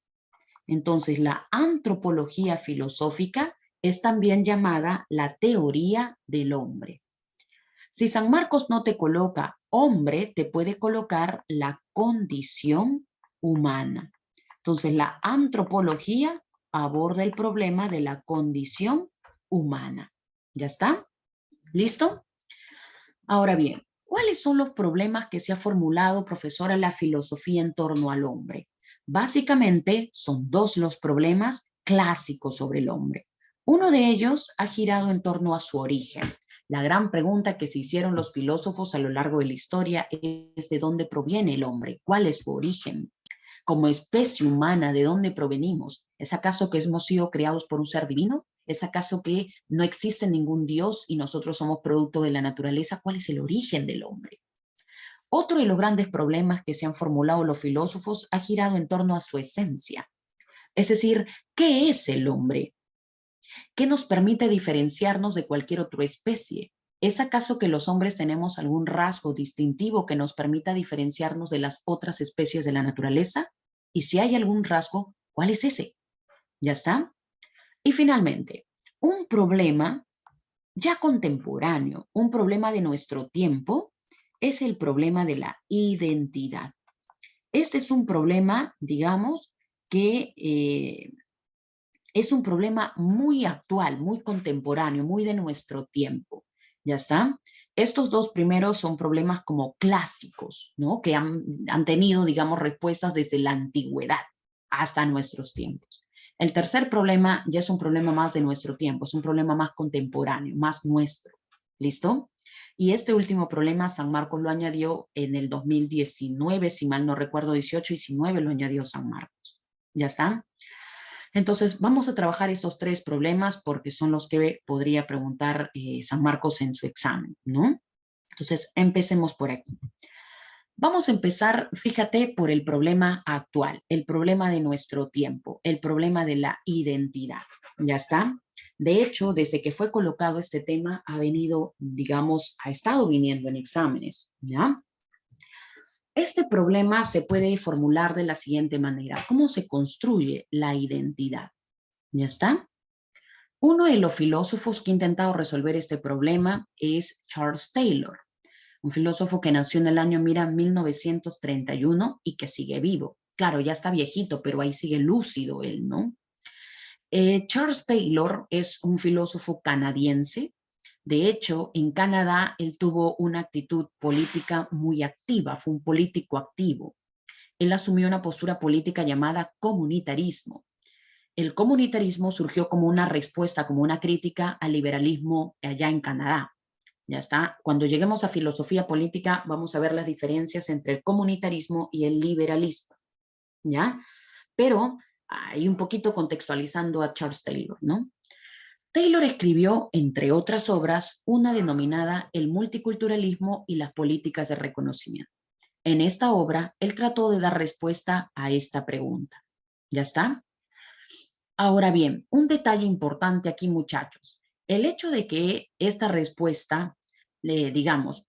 A: Entonces, la antropología filosófica es también llamada la teoría del hombre. Si San Marcos no te coloca hombre, te puede colocar la condición humana. Entonces, la antropología aborda el problema de la condición humana. ¿Ya está? ¿Listo? Ahora bien, ¿cuáles son los problemas que se ha formulado, profesora, la filosofía en torno al hombre? Básicamente, son 2 los problemas clásicos sobre el hombre. Uno de ellos ha girado en torno a su origen. La gran pregunta que se hicieron los filósofos a lo largo de la historia es ¿de dónde proviene el hombre? ¿Cuál es su origen? Como especie humana, ¿de dónde provenimos? ¿Es acaso que hemos sido creados por un ser divino? ¿Es acaso que no existe ningún Dios y nosotros somos producto de la naturaleza? ¿Cuál es el origen del hombre? Otro de los grandes problemas que se han formulado los filósofos ha girado en torno a su esencia. Es decir, ¿qué es el hombre? ¿Qué nos permite diferenciarnos de cualquier otra especie? ¿Es acaso que los hombres tenemos algún rasgo distintivo que nos permita diferenciarnos de las otras especies de la naturaleza? Y si hay algún rasgo, ¿cuál es ese? ¿Ya está? Y finalmente, un problema ya contemporáneo, un problema de nuestro tiempo, es el problema de la identidad. Este es un problema, digamos, que es un problema muy actual, muy contemporáneo, muy de nuestro tiempo. ¿Ya está? Estos dos primeros son problemas como clásicos, ¿no? Que han tenido, digamos, respuestas desde la antigüedad hasta nuestros tiempos. El tercer problema ya es un problema más de nuestro tiempo, es un problema más contemporáneo, más nuestro. ¿Listo? Y este último problema San Marcos lo añadió en el 2019, si mal no recuerdo, 18, 19 lo añadió San Marcos. ¿Ya está? Entonces, vamos a trabajar estos tres problemas porque son los que podría preguntar San Marcos en su examen, ¿no? Entonces, empecemos por aquí. Vamos a empezar, fíjate, por el problema actual, el problema de nuestro tiempo, el problema de la identidad. ¿Ya está? De hecho, desde que fue colocado este tema, ha venido, digamos, ha estado viniendo en exámenes, ¿ya? Este problema se puede formular de la siguiente manera. ¿Cómo se construye la identidad? ¿Ya está? Uno de los filósofos que ha intentado resolver este problema es Charles Taylor, un filósofo que nació en el año, mira, 1931 y que sigue vivo. Claro, ya está viejito, pero ahí sigue lúcido él, ¿no? Charles Taylor es un filósofo canadiense. De hecho, en Canadá él tuvo una actitud política muy activa, fue un político activo. Él asumió una postura política llamada comunitarismo. El comunitarismo surgió como una respuesta, como una crítica al liberalismo allá en Canadá. Ya está. Cuando lleguemos a filosofía política, vamos a ver las diferencias entre el comunitarismo y el liberalismo. ¿Ya? Pero ahí un poquito contextualizando a Charles Taylor, ¿no? Taylor escribió, entre otras obras, una denominada El multiculturalismo y las políticas de reconocimiento. En esta obra, él trató de dar respuesta a esta pregunta. ¿Ya está? Ahora bien, un detalle importante aquí, muchachos. El hecho de que esta respuesta, digamos,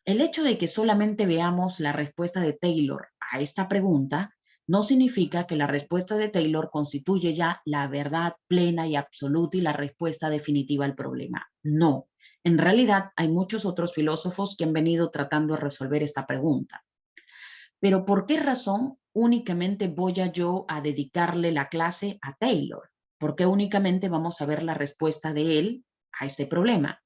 A: el hecho de que solamente veamos la respuesta de Taylor a esta pregunta no significa que la respuesta de Taylor constituye ya la verdad plena y absoluta y la respuesta definitiva al problema. No. En realidad, hay muchos otros filósofos que han venido tratando de resolver esta pregunta. Pero ¿por qué razón únicamente voy yo a dedicarle la clase a Taylor? ¿Por qué únicamente vamos a ver la respuesta de él a este problema?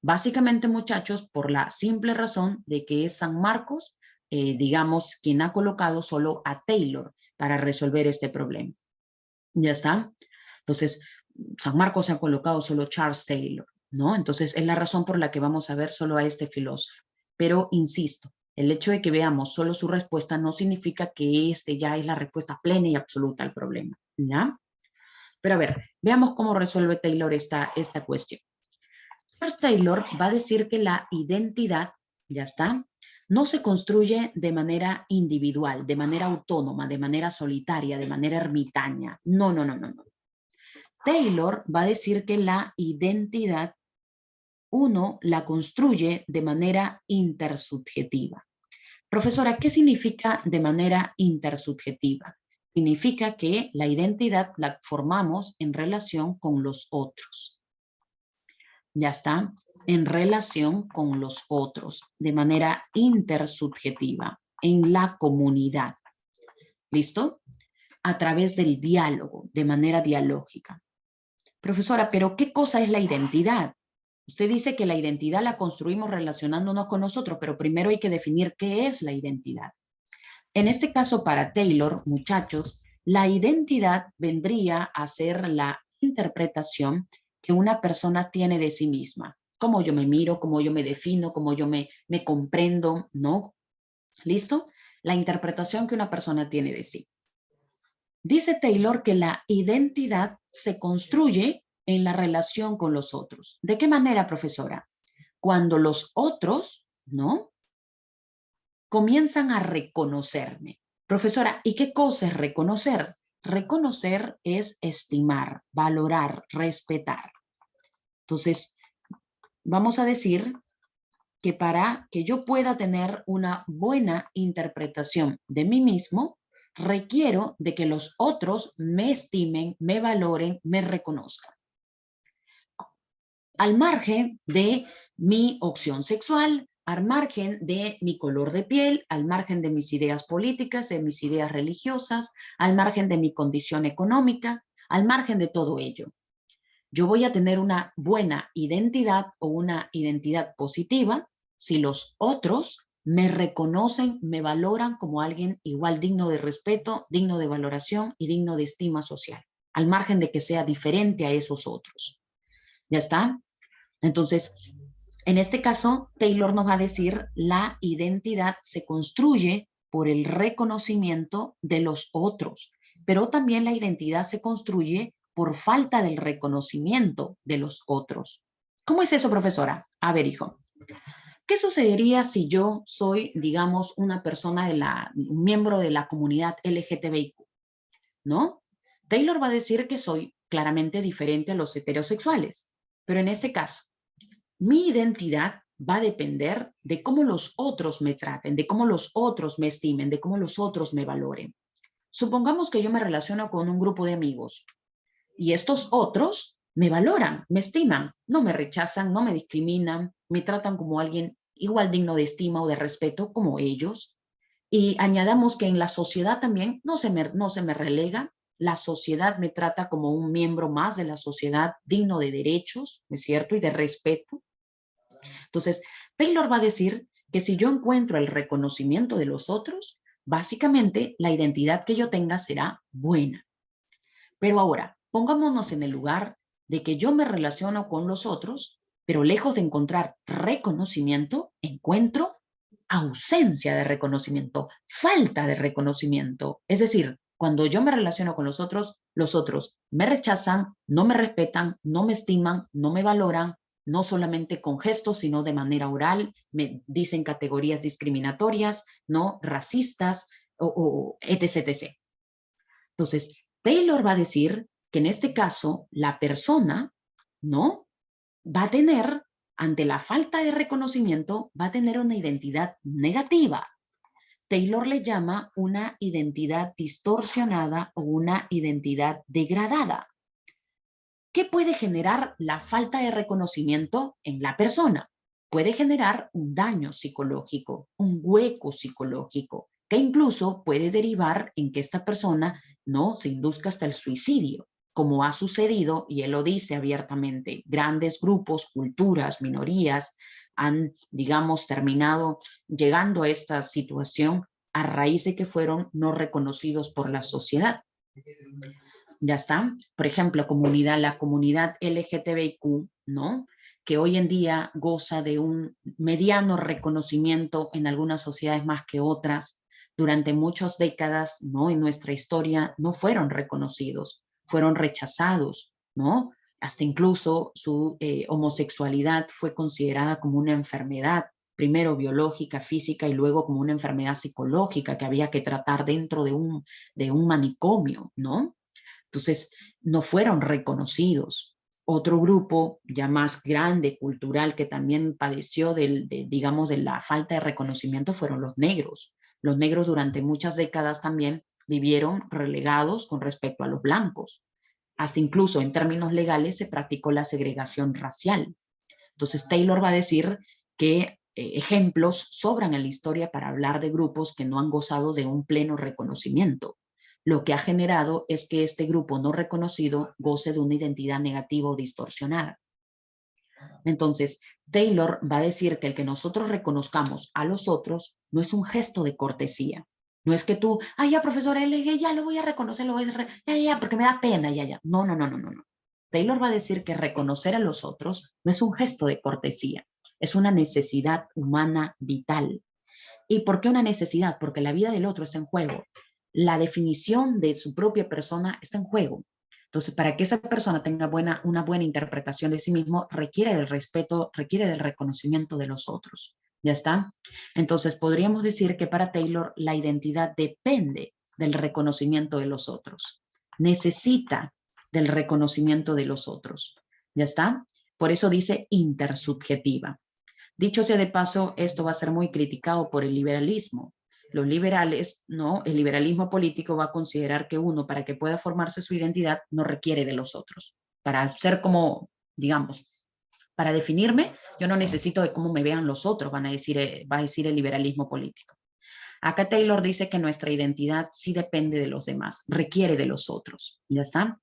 A: Básicamente, muchachos, por la simple razón de que es San Marcos, digamos, quien ha colocado solo a Taylor para resolver este problema. ¿Ya está? Entonces, San Marcos ha colocado solo Charles Taylor, ¿no? Entonces, es la razón por la que vamos a ver solo a este filósofo. Pero, insisto, el hecho de que veamos solo su respuesta no significa que este ya es la respuesta plena y absoluta al problema, ¿ya? Pero a ver, veamos cómo resuelve Taylor esta cuestión. Charles Taylor va a decir que la identidad, ya está, no se construye de manera individual, de manera autónoma, de manera solitaria, de manera ermitaña. No, no, no, no, no. Taylor va a decir que la identidad uno la construye de manera intersubjetiva. Profesora, ¿qué significa de manera intersubjetiva? Significa que la identidad la formamos en relación con los otros. Ya está, en relación con los otros, de manera intersubjetiva, en la comunidad. ¿Listo? A través del diálogo, de manera dialógica. Profesora, ¿pero qué cosa es la identidad? Usted dice que la identidad la construimos relacionándonos con nosotros, pero primero hay que definir qué es la identidad. En este caso, para Taylor, muchachos, la identidad vendría a ser la interpretación que una persona tiene de sí misma. cómo yo me miro, cómo yo me defino, cómo yo me comprendo, ¿no? ¿Listo? La interpretación que una persona tiene de sí. Dice Taylor que la identidad se construye en la relación con los otros. ¿De qué manera, profesora? Cuando los otros, ¿no?, comienzan a reconocerme. Profesora, ¿y qué cosa es reconocer? Reconocer es estimar, valorar, respetar. Entonces, vamos a decir que para que yo pueda tener una buena interpretación de mí mismo, requiero de que los otros me estimen, me valoren, me reconozcan. Al margen de mi opción sexual, al margen de mi color de piel, al margen de mis ideas políticas, de mis ideas religiosas, al margen de mi condición económica, al margen de todo ello. Yo voy a tener una buena identidad o una identidad positiva si los otros me reconocen, me valoran como alguien igual digno de respeto, digno de valoración y digno de estima social, al margen de que sea diferente a esos otros. ¿Ya está? Entonces, en este caso, Taylor nos va a decir, la identidad se construye por el reconocimiento de los otros, pero también la identidad se construye por falta del reconocimiento de los otros. ¿Cómo es eso, profesora? A ver, hijo, ¿qué sucedería si yo soy, digamos, una persona un miembro de la comunidad LGTBIQ, ¿no? Taylor va a decir que soy claramente diferente a los heterosexuales, pero en este caso, mi identidad va a depender de cómo los otros me traten, de cómo los otros me estimen, de cómo los otros me valoren. Supongamos que yo me relaciono con un grupo de amigos y estos otros me valoran, me estiman, no me rechazan, no me discriminan, me tratan como alguien igual digno de estima o de respeto como ellos. Y añadamos que en la sociedad también no se me relega, la sociedad me trata como un miembro más de la sociedad digno de derechos, ¿no es cierto? Y de respeto. Entonces, Taylor va a decir que si yo encuentro el reconocimiento de los otros, básicamente la identidad que yo tenga será buena. Pero ahora, pongámonos en el lugar de que yo me relaciono con los otros, pero lejos de encontrar reconocimiento, encuentro ausencia de reconocimiento, falta de reconocimiento. Es decir, cuando yo me relaciono con los otros me rechazan, no me respetan, no me estiman, no me valoran, no solamente con gestos, sino de manera oral, me dicen categorías discriminatorias, no racistas, etc, etc. Entonces, Taylor va a decir que en este caso la persona, ¿no?, va a tener, ante la falta de reconocimiento, va a tener una identidad negativa. Taylor le llama una identidad distorsionada o una identidad degradada. ¿Qué puede generar la falta de reconocimiento en la persona? Puede generar un daño psicológico, un hueco psicológico, que incluso puede derivar en que esta persona no se induzca hasta el suicidio, como ha sucedido, y él lo dice abiertamente, grandes grupos, culturas, minorías han, digamos, terminado llegando a esta situación a raíz de que fueron no reconocidos por la sociedad. ¿Ya está? Por ejemplo, la comunidad LGTBIQ, ¿no?, que hoy en día goza de un mediano reconocimiento en algunas sociedades más que otras, durante muchas décadas, ¿no?, en nuestra historia no fueron reconocidos, fueron rechazados, ¿no? Hasta incluso su homosexualidad fue considerada como una enfermedad, primero biológica, física, y luego como una enfermedad psicológica que había que tratar dentro de un manicomio, ¿no? Entonces, no fueron reconocidos. Otro grupo ya más grande, cultural, que también padeció digamos, de la falta de reconocimiento fueron los negros. Los negros durante muchas décadas también vivieron relegados con respecto a los blancos. Hasta incluso en términos legales se practicó la segregación racial. Entonces, Taylor va a decir que ejemplos sobran en la historia para hablar de grupos que no han gozado de un pleno reconocimiento. Lo que ha generado es que este grupo no reconocido goce de una identidad negativa o distorsionada. Entonces, Taylor va a decir que el que nosotros reconozcamos a los otros no es un gesto de cortesía. No es que tú, ya, profesora, ya lo voy a reconocer, ya, porque me da pena, ya. No. Taylor va a decir que reconocer a los otros no es un gesto de cortesía, es una necesidad humana vital. ¿Y por qué una necesidad? Porque la vida del otro está en juego. La definición de su propia persona está en juego. Entonces, para que esa persona tenga una buena interpretación de sí mismo, requiere del respeto, requiere del reconocimiento de los otros. ¿Ya está? Entonces, podríamos decir que para Taylor la identidad depende del reconocimiento de los otros. Necesita del reconocimiento de los otros. ¿Ya está? Por eso dice intersubjetiva. Dicho sea de paso, esto va a ser muy criticado por el liberalismo. Los liberales, ¿no? El liberalismo político va a considerar que uno, para que pueda formarse su identidad, no requiere de los otros. Para ser como, digamos, para definirme, yo no necesito de cómo me vean los otros, va a decir el liberalismo político. Acá Taylor dice que nuestra identidad sí depende de los demás, requiere de los otros. ¿Ya está?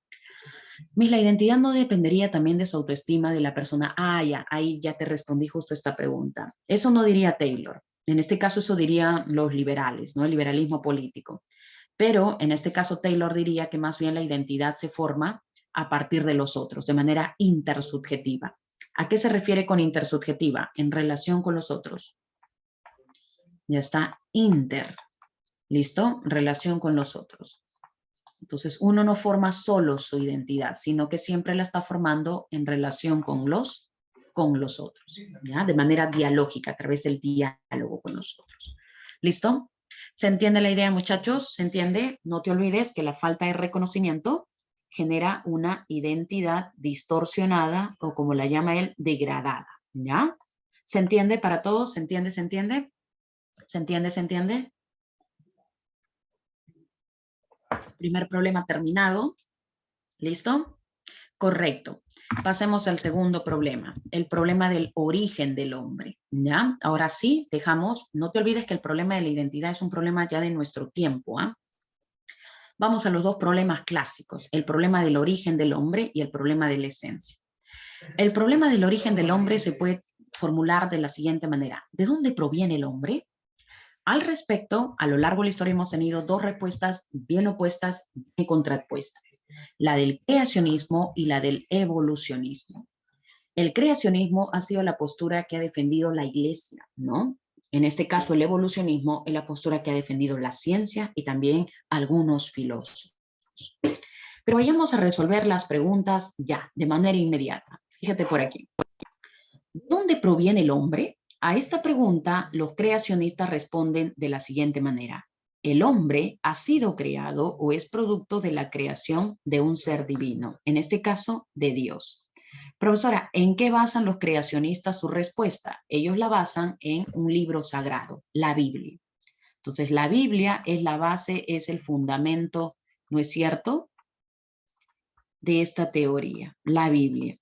A: La identidad no dependería también de su autoestima de la persona. Ya, ahí ya te respondí justo esta pregunta. Eso no diría Taylor. En este caso eso dirían los liberales, ¿no? El liberalismo político. Pero en este caso Taylor diría que más bien la identidad se forma a partir de los otros, de manera intersubjetiva. ¿A qué se refiere con intersubjetiva? En relación con los otros. Ya está, inter. ¿Listo? Relación con los otros. Entonces, uno no forma solo su identidad, sino que siempre la está formando en relación con los otros, ¿ya? De manera dialógica, a través del diálogo con los otros. ¿Listo? ¿Se entiende la idea, muchachos? ¿Se entiende? No te olvides que la falta de reconocimiento genera una identidad distorsionada o, como la llama él, degradada, ¿ya? ¿Se entiende para todos? ¿Se entiende? ¿Se entiende? ¿Se entiende? ¿Se entiende? Primer problema terminado. ¿Listo? Correcto. Pasemos al segundo problema, el problema del origen del hombre, ¿ya? Ahora sí, no te olvides que el problema de la identidad es un problema ya de nuestro tiempo, ¿ah? Vamos a los dos problemas clásicos, el problema del origen del hombre y el problema de la esencia. El problema del origen del hombre se puede formular de la siguiente manera. ¿De dónde proviene el hombre? Al respecto, a lo largo de la historia hemos tenido dos respuestas bien opuestas, bien contrapuestas. La del creacionismo y la del evolucionismo. El creacionismo ha sido la postura que ha defendido la Iglesia, ¿no? En este caso, el evolucionismo es la postura que ha defendido la ciencia y también algunos filósofos. Pero vayamos a resolver las preguntas ya, de manera inmediata. Fíjate por aquí. ¿Dónde proviene el hombre? A esta pregunta, los creacionistas responden de la siguiente manera. El hombre ha sido creado o es producto de la creación de un ser divino, en este caso, de Dios. Profesora, ¿en qué basan los creacionistas su respuesta? Ellos la basan en un libro sagrado, la Biblia. Entonces, la Biblia es la base, es el fundamento, ¿no es cierto?, de esta teoría, la Biblia.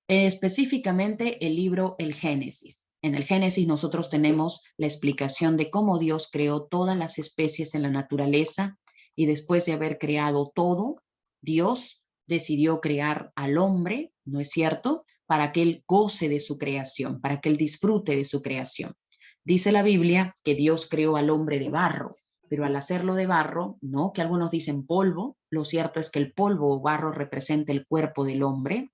A: Específicamente el libro El Génesis. En el Génesis nosotros tenemos la explicación de cómo Dios creó todas las especies en la naturaleza y después de haber creado todo, Dios decidió crear al hombre, ¿no es cierto?, para que él goce de su creación, para que él disfrute de su creación. Dice la Biblia que Dios creó al hombre de barro, pero al hacerlo de barro, ¿no?, que algunos dicen polvo, lo cierto es que el polvo o barro representa el cuerpo del hombre.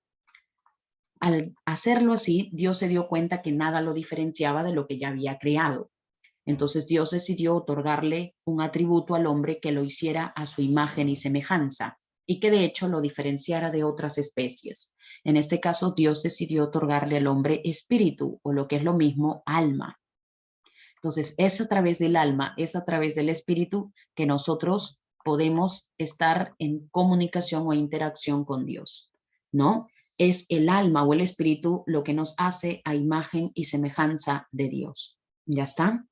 A: Al hacerlo así, Dios se dio cuenta que nada lo diferenciaba de lo que ya había creado. Entonces Dios decidió otorgarle un atributo al hombre que lo hiciera a su imagen y semejanza y que de hecho lo diferenciara de otras especies. En este caso, Dios decidió otorgarle al hombre espíritu, o lo que es lo mismo, alma. Entonces, es a través del alma, es a través del espíritu que nosotros podemos estar en comunicación o interacción con Dios, ¿no? Es el alma o el espíritu lo que nos hace a imagen y semejanza de Dios. ¿Ya está?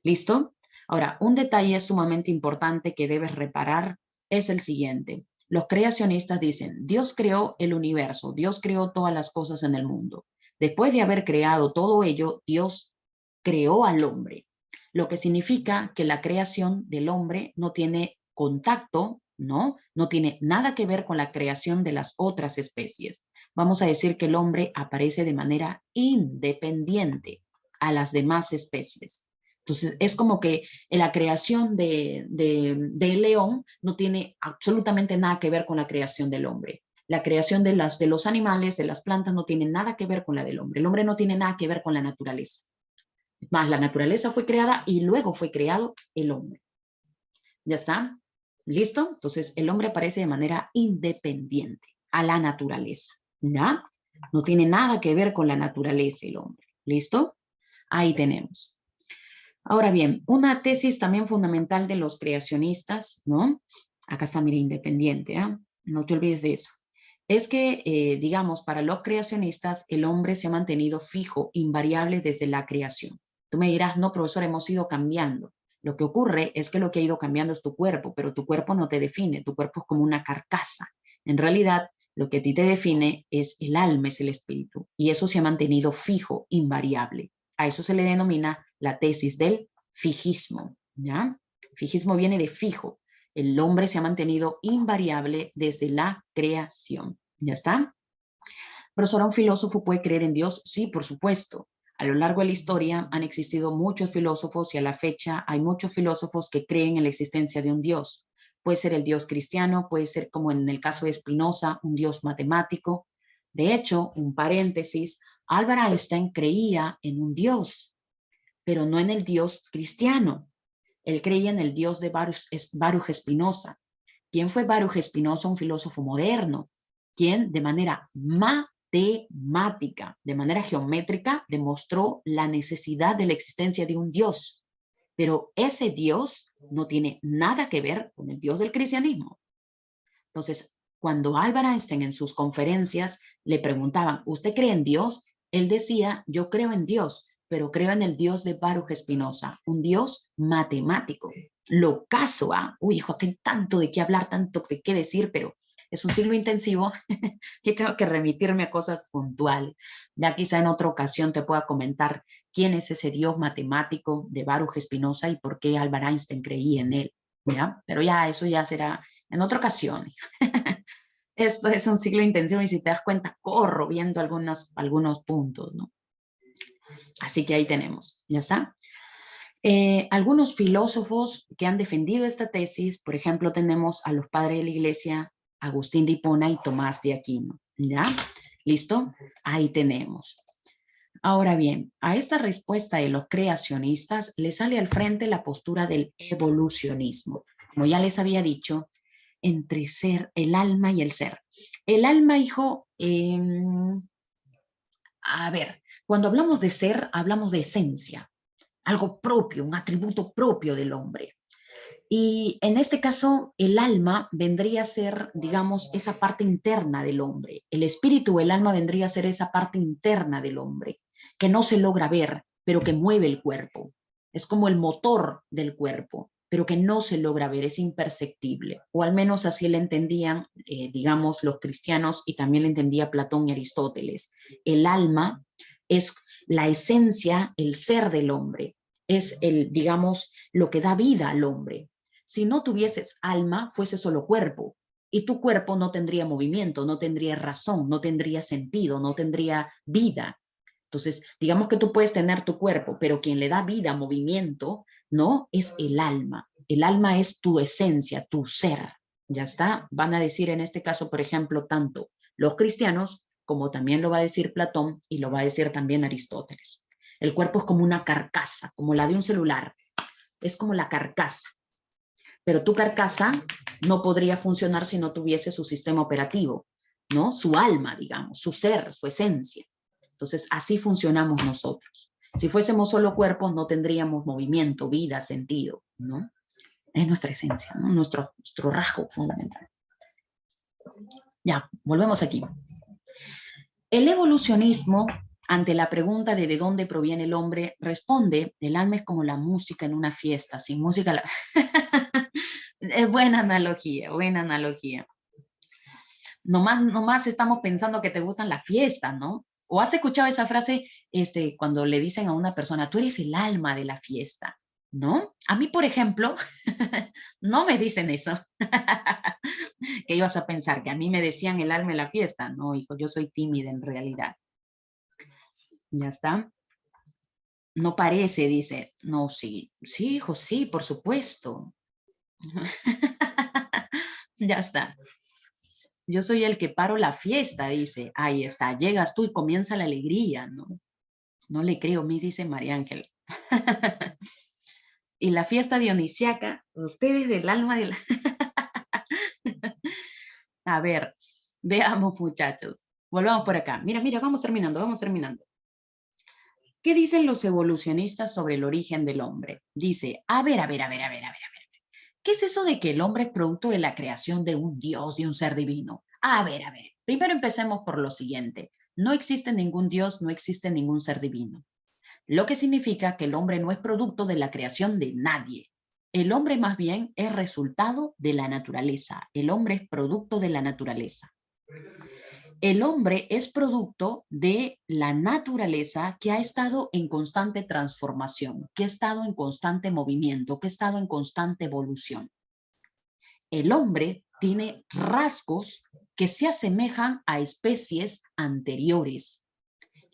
A: ¿Listo? Ahora, un detalle sumamente importante que debes reparar es el siguiente. Los creacionistas dicen, Dios creó el universo, Dios creó todas las cosas en el mundo. Después de haber creado todo ello, Dios creó al hombre, lo que significa que la creación del hombre no tiene contacto, ¿no? No tiene nada que ver con la creación de las otras especies. Vamos a decir que el hombre aparece de manera independiente a las demás especies. Entonces, es como que la creación del león no tiene absolutamente nada que ver con la creación del hombre. La creación de los animales, de las plantas, no tiene nada que ver con la del hombre. El hombre no tiene nada que ver con la naturaleza. Más, la naturaleza fue creada y luego fue creado el hombre. ¿Ya está? ¿Listo? Entonces, el hombre aparece de manera independiente a la naturaleza. ¿Ya? No tiene nada que ver con la naturaleza el hombre. ¿Listo? Ahí tenemos. Ahora bien, una tesis también fundamental de los creacionistas, ¿no? Acá está, mira, independiente, ¿eh? No te olvides de eso. Es que, digamos, para los creacionistas, el hombre se ha mantenido fijo, invariable desde la creación. Tú me dirás, no, profesor, hemos ido cambiando. Lo que ocurre es que lo que ha ido cambiando es tu cuerpo, pero tu cuerpo no te define, tu cuerpo es como una carcasa. En realidad, lo que a ti te define es el alma, es el espíritu, y eso se ha mantenido fijo, invariable. A eso se le denomina la tesis del fijismo, ¿ya? Fijismo viene de fijo. El hombre se ha mantenido invariable desde la creación. ¿Ya está? Profesora, ¿un filósofo puede creer en Dios? Sí, por supuesto. A lo largo de la historia han existido muchos filósofos y a la fecha hay muchos filósofos que creen en la existencia de un Dios. Puede ser el Dios cristiano, puede ser como en el caso de Spinoza, un Dios matemático. De hecho, un paréntesis, Albert Einstein creía en un Dios, pero no en el Dios cristiano. Él creía en el Dios de Baruch Spinoza. ¿Quién fue Baruch Spinoza? Un filósofo moderno, quien de manera matemática, de manera geométrica, demostró la necesidad de la existencia de un Dios. Pero ese Dios no tiene nada que ver con el Dios del cristianismo. Entonces, cuando Albert Einstein en sus conferencias le preguntaban, ¿usted cree en Dios? Él decía, yo creo en Dios, pero creo en el Dios de Baruch Spinoza, un Dios matemático. Lo caso, uy, hijo, aquí hay tanto de qué hablar, tanto de qué decir, pero es un siglo intensivo que tengo que remitirme a cosas puntuales. Ya quizá en otra ocasión te pueda comentar quién es ese Dios matemático de Baruch Spinoza y por qué Albert Einstein creía en él, ¿ya? Pero ya eso ya será en otra ocasión. Esto es un ciclo intensivo y si te das cuenta, corro viendo algunos puntos, ¿no? Así que ahí tenemos, ¿ya está? Algunos filósofos que han defendido esta tesis, por ejemplo, tenemos a los padres de la iglesia, Agustín de Hipona y Tomás de Aquino, ¿ya? ¿Listo? Ahí tenemos. Ahora bien, a esta respuesta de los creacionistas le sale al frente la postura del evolucionismo. Como ya les había dicho, entre ser, el alma y el ser. El alma, hijo, a ver, cuando hablamos de ser, hablamos de esencia, algo propio, un atributo propio del hombre. Y en este caso, el alma vendría a ser, digamos, esa parte interna del hombre. El espíritu, el alma vendría a ser esa parte interna del hombre, que no se logra ver, pero que mueve el cuerpo. Es como el motor del cuerpo, pero que no se logra ver, es imperceptible. O al menos así le entendían, digamos, los cristianos y también le entendía Platón y Aristóteles. El alma es la esencia, el ser del hombre. Es el, digamos, lo que da vida al hombre. Si no tuvieses alma, fuese solo cuerpo. Y tu cuerpo no tendría movimiento, no tendría razón, no tendría sentido, no tendría vida. Entonces, digamos que tú puedes tener tu cuerpo, pero quien le da vida, movimiento, ¿no? Es el alma. El alma es tu esencia, tu ser. ¿Ya está? Van a decir en este caso, por ejemplo, tanto los cristianos como también lo va a decir Platón y lo va a decir también Aristóteles. El cuerpo es como una carcasa, como la de un celular. Es como la carcasa. Pero tu carcasa no podría funcionar si no tuviese su sistema operativo, ¿no? Su alma, digamos, su ser, su esencia. Entonces, así funcionamos nosotros. Si fuésemos solo cuerpos, no tendríamos movimiento, vida, sentido, ¿no? Es nuestra esencia, ¿no? Nuestro rasgo fundamental. Ya, volvemos aquí. El evolucionismo, ante la pregunta de dónde proviene el hombre, responde, el alma es como la música en una fiesta, sin música la... Es buena analogía, buena analogía. Nomás estamos pensando que te gustan las fiestas, ¿no? ¿O has escuchado esa frase cuando le dicen a una persona, tú eres el alma de la fiesta, ¿no? A mí, por ejemplo, no me dicen eso. ¿Qué ibas a pensar? ¿Que a mí me decían el alma de la fiesta? No, hijo, yo soy tímida en realidad. ¿Ya está? No parece, dice. No, sí, sí, hijo, sí, por supuesto. Ya está. Yo soy el que paro la fiesta, dice. Ahí está, llegas tú y comienza la alegría, ¿no? No le creo, me dice María Ángel. Y la fiesta dionisiaca, ustedes del alma de la... A ver, veamos, muchachos. Volvamos por acá. Mira, mira, vamos terminando, vamos terminando. ¿Qué dicen los evolucionistas sobre el origen del hombre? Dice, a ver. ¿Qué es eso de que el hombre es producto de la creación de un Dios, de un ser divino? A ver. Primero empecemos por lo siguiente. No existe ningún Dios, no existe ningún ser divino. Lo que significa que el hombre no es producto de la creación de nadie. El hombre más bien es resultado de la naturaleza. El hombre es producto de la naturaleza. El hombre es producto de la naturaleza que ha estado en constante transformación, que ha estado en constante movimiento, que ha estado en constante evolución. El hombre tiene rasgos que se asemejan a especies anteriores.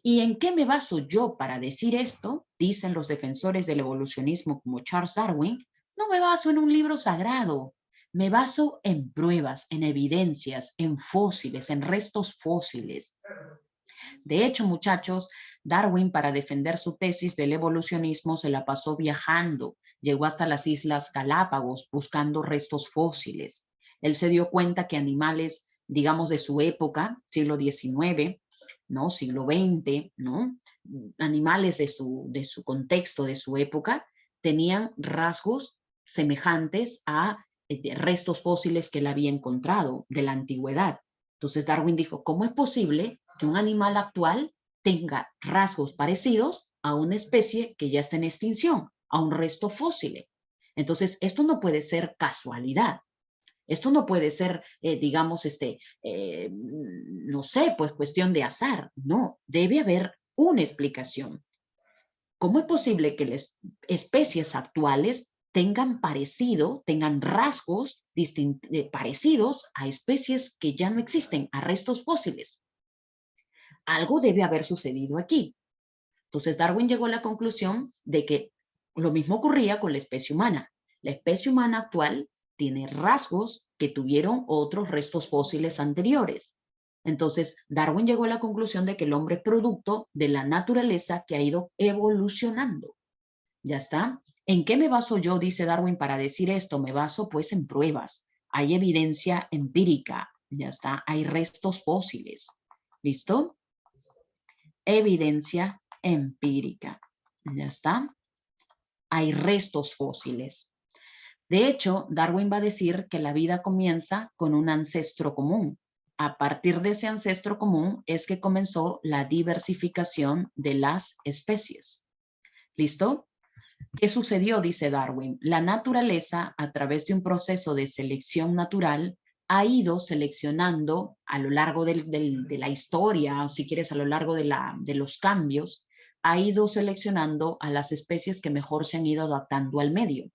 A: ¿Y en qué me baso yo para decir esto? Dicen los defensores del evolucionismo como Charles Darwin. No me baso en un libro sagrado. Me baso en pruebas, en evidencias, en fósiles, en restos fósiles. De hecho, muchachos, Darwin, para defender su tesis del evolucionismo, se la pasó viajando. Llegó hasta las Islas Galápagos buscando restos fósiles. Él se dio cuenta que animales, digamos, de su época, siglo XIX, ¿no? Siglo XX, ¿no? Animales de su contexto, de su época, tenían rasgos semejantes a restos fósiles que él había encontrado de la antigüedad. Entonces Darwin dijo, ¿cómo es posible que un animal actual tenga rasgos parecidos a una especie que ya está en extinción, a un resto fósil? Entonces, esto no puede ser casualidad. Esto no puede ser, digamos, no sé, pues cuestión de azar. No, debe haber una explicación. ¿Cómo es posible que las especies actuales tengan rasgos parecidos a especies que ya no existen, a restos fósiles? Algo debe haber sucedido aquí. Entonces Darwin llegó a la conclusión de que lo mismo ocurría con la especie humana. La especie humana actual tiene rasgos que tuvieron otros restos fósiles anteriores. Entonces Darwin llegó a la conclusión de que el hombre es producto de la naturaleza que ha ido evolucionando. ¿Ya está? ¿En qué me baso yo, dice Darwin, para decir esto? Me baso pues en pruebas. Hay evidencia empírica. ¿Ya está? Hay restos fósiles. ¿Listo? Evidencia empírica. ¿Ya está? Hay restos fósiles. De hecho, Darwin va a decir que la vida comienza con un ancestro común. A partir de ese ancestro común es que comenzó la diversificación de las especies. ¿Listo? ¿Qué sucedió? Dice Darwin. La naturaleza, a través de un proceso de selección natural, ha ido seleccionando a lo largo de la historia, o si quieres, a lo largo de los cambios, ha ido seleccionando a las especies que mejor se han ido adaptando al medio.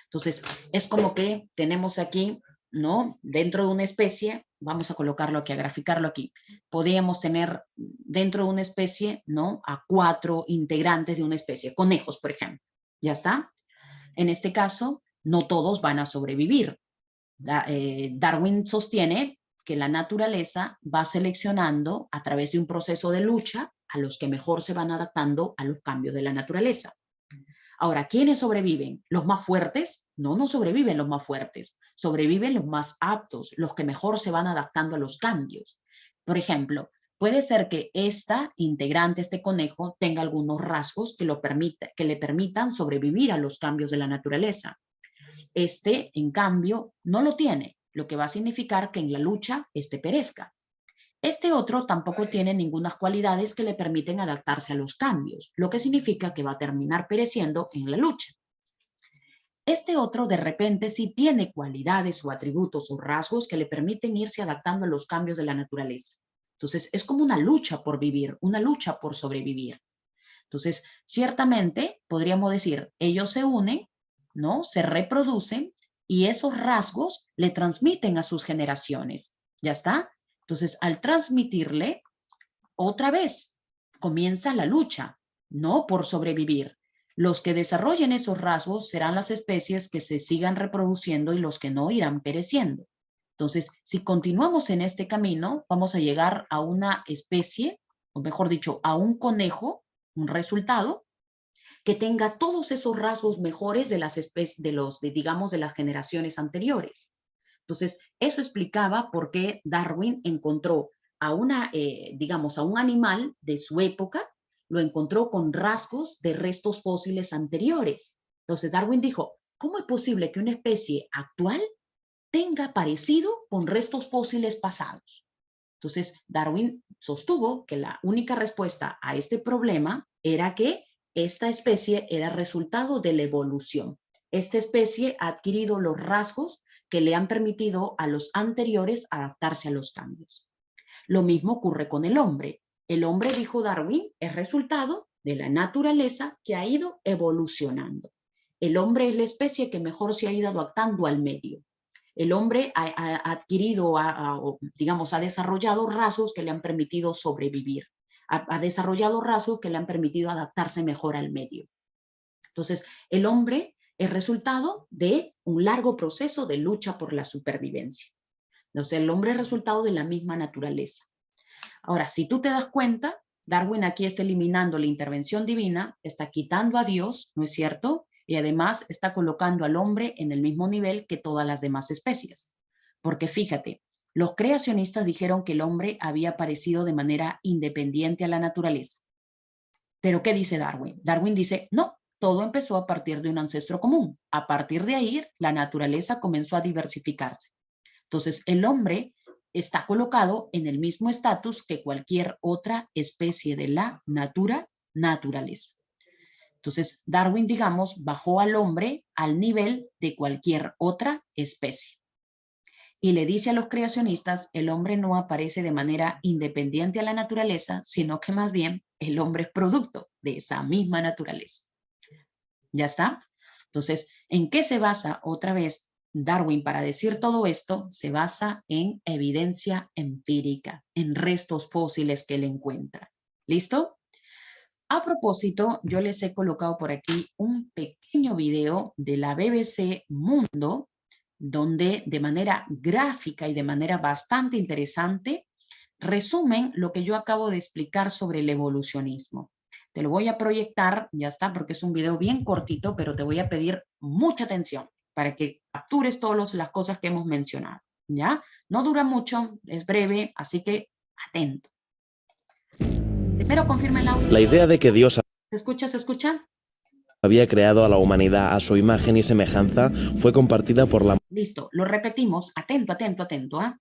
A: Entonces, es como que tenemos aquí, ¿no? Dentro de una especie, vamos a colocarlo aquí, a graficarlo aquí, podríamos tener dentro de una especie, ¿no? A 4 integrantes de una especie, conejos, por ejemplo. ¿Ya está? En este caso, no todos van a sobrevivir. Darwin sostiene que la naturaleza va seleccionando a través de un proceso de lucha a los que mejor se van adaptando a los cambios de la naturaleza. Ahora, ¿quiénes sobreviven? ¿Los más fuertes? No, no sobreviven los más fuertes. Sobreviven los más aptos, los que mejor se van adaptando a los cambios. Por ejemplo, puede ser que esta integrante, este conejo, tenga algunos rasgos que le permitan sobrevivir a los cambios de la naturaleza. En cambio, no lo tiene, lo que va a significar que en la lucha, perezca. Este otro tampoco tiene ninguna cualidades que le permiten adaptarse a los cambios, lo que significa que va a terminar pereciendo en la lucha. Este otro de repente sí tiene cualidades o atributos o rasgos que le permiten irse adaptando a los cambios de la naturaleza. Entonces es como una lucha por vivir, una lucha por sobrevivir. Entonces, ciertamente podríamos decir, ellos se unen, ¿no? Se reproducen y esos rasgos le transmiten a sus generaciones. ¿Ya está? Entonces, al transmitirle, otra vez comienza la lucha, no por sobrevivir. Los que desarrollen esos rasgos serán las especies que se sigan reproduciendo y los que no irán pereciendo. Entonces, si continuamos en este camino, vamos a llegar a una especie, o mejor dicho, a un conejo, un resultado, que tenga todos esos rasgos mejores de las especies, digamos, de las generaciones anteriores. Entonces, eso explicaba por qué Darwin encontró a digamos, a un animal de su época, lo encontró con rasgos de restos fósiles anteriores. Entonces, Darwin dijo, ¿cómo es posible que una especie actual tenga parecido con restos fósiles pasados? Entonces, Darwin sostuvo que la única respuesta a este problema era que esta especie era resultado de la evolución. Esta especie ha adquirido los rasgos que le han permitido a los anteriores adaptarse a los cambios. Lo mismo ocurre con el hombre. El hombre, dijo Darwin, es resultado de la naturaleza que ha ido evolucionando. El hombre es la especie que mejor se ha ido adaptando al medio. El hombre ha adquirido, digamos, ha desarrollado rasgos que le han permitido sobrevivir. Ha desarrollado rasgos que le han permitido adaptarse mejor al medio. Entonces, el hombre es resultado de un largo proceso de lucha por la supervivencia. Entonces, el hombre es resultado de la misma naturaleza. Ahora, si tú te das cuenta, Darwin aquí está eliminando la intervención divina, está quitando a Dios, ¿no es cierto? Y además está colocando al hombre en el mismo nivel que todas las demás especies. Porque fíjate, los creacionistas dijeron que el hombre había aparecido de manera independiente a la naturaleza. ¿Pero qué dice Darwin? Darwin dice, no, todo empezó a partir de un ancestro común. A partir de ahí, la naturaleza comenzó a diversificarse. Entonces, el hombre está colocado en el mismo estatus que cualquier otra especie de la naturaleza. Entonces, Darwin, digamos, bajó al hombre al nivel de cualquier otra especie. Y le dice a los creacionistas, el hombre no aparece de manera independiente a la naturaleza, sino que más bien el hombre es producto de esa misma naturaleza. ¿Ya está? Entonces, ¿en qué se basa otra vez Darwin para decir todo esto? Se basa en evidencia empírica, en restos fósiles que él encuentra. ¿Listo? A propósito, yo les he colocado por aquí un pequeño video de la BBC Mundo, donde de manera gráfica y de manera bastante interesante resumen lo que yo acabo de explicar sobre el evolucionismo. Te lo voy a proyectar, ya está, porque es un video bien cortito, pero te voy a pedir mucha atención para que captures todas las cosas que hemos mencionado, ¿ya? No dura mucho, es breve, así que atento. Primero confirma el audio.
D: La idea de que Dios
A: ¿Se escucha? ¿Se escucha?
D: había creado a la humanidad a su imagen y semejanza fue compartida por la...
A: Listo, lo repetimos. Atento, atento, atento, ¿ah?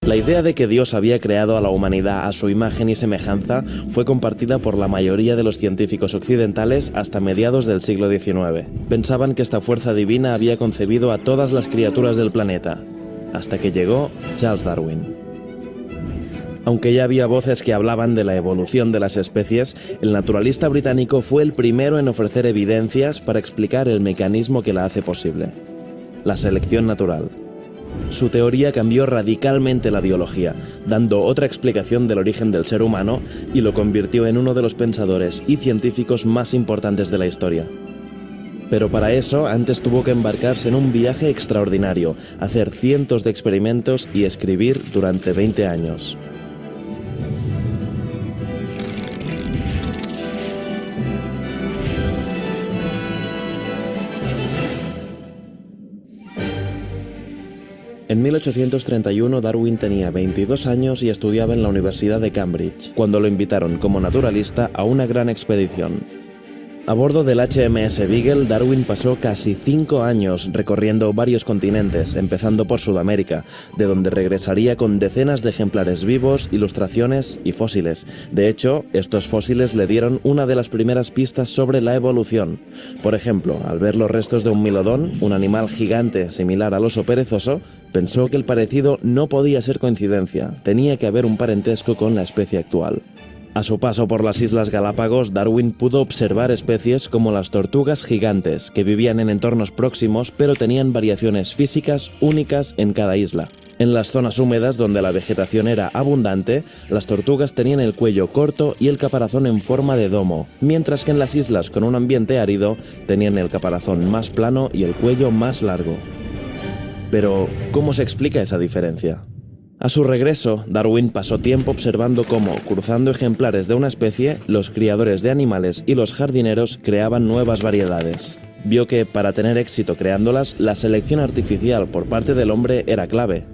D: La idea de que Dios había creado a la humanidad a su imagen y semejanza fue compartida por la mayoría de los científicos occidentales hasta mediados del siglo XIX. Pensaban que esta fuerza divina había concebido a todas las criaturas del planeta, hasta que llegó Charles Darwin. Aunque ya había voces que hablaban de la evolución de las especies, el naturalista británico fue el primero en ofrecer evidencias para explicar el mecanismo que la hace posible: la selección natural. Su teoría cambió radicalmente la biología, dando otra explicación del origen del ser humano y lo convirtió en uno de los pensadores y científicos más importantes de la historia. Pero para eso antes tuvo que embarcarse en un viaje extraordinario, hacer cientos de experimentos y escribir durante 20 años. En 1831 Darwin tenía 22 años y estudiaba en la Universidad de Cambridge, cuando lo invitaron como naturalista a una gran expedición. A bordo del HMS Beagle, Darwin pasó casi 5 años recorriendo varios continentes, empezando por Sudamérica, de donde regresaría con decenas de ejemplares vivos, ilustraciones y fósiles. De hecho, estos fósiles le dieron una de las primeras pistas sobre la evolución. Por ejemplo, al ver los restos de un milodón, un animal gigante similar al oso perezoso, pensó que el parecido no podía ser coincidencia, tenía que haber un parentesco con la especie actual. A su paso por las Islas Galápagos, Darwin pudo observar especies como las tortugas gigantes, que vivían en entornos próximos pero tenían variaciones físicas únicas en cada isla. En las zonas húmedas donde la vegetación era abundante, las tortugas tenían el cuello corto y el caparazón en forma de domo, mientras que en las islas con un ambiente árido tenían el caparazón más plano y el cuello más largo. Pero, ¿cómo se explica esa diferencia? A su regreso, Darwin pasó tiempo observando cómo, cruzando ejemplares de una especie, los criadores de animales y los jardineros creaban nuevas variedades. Vio que, para tener éxito creándolas, la selección artificial por parte del hombre era clave.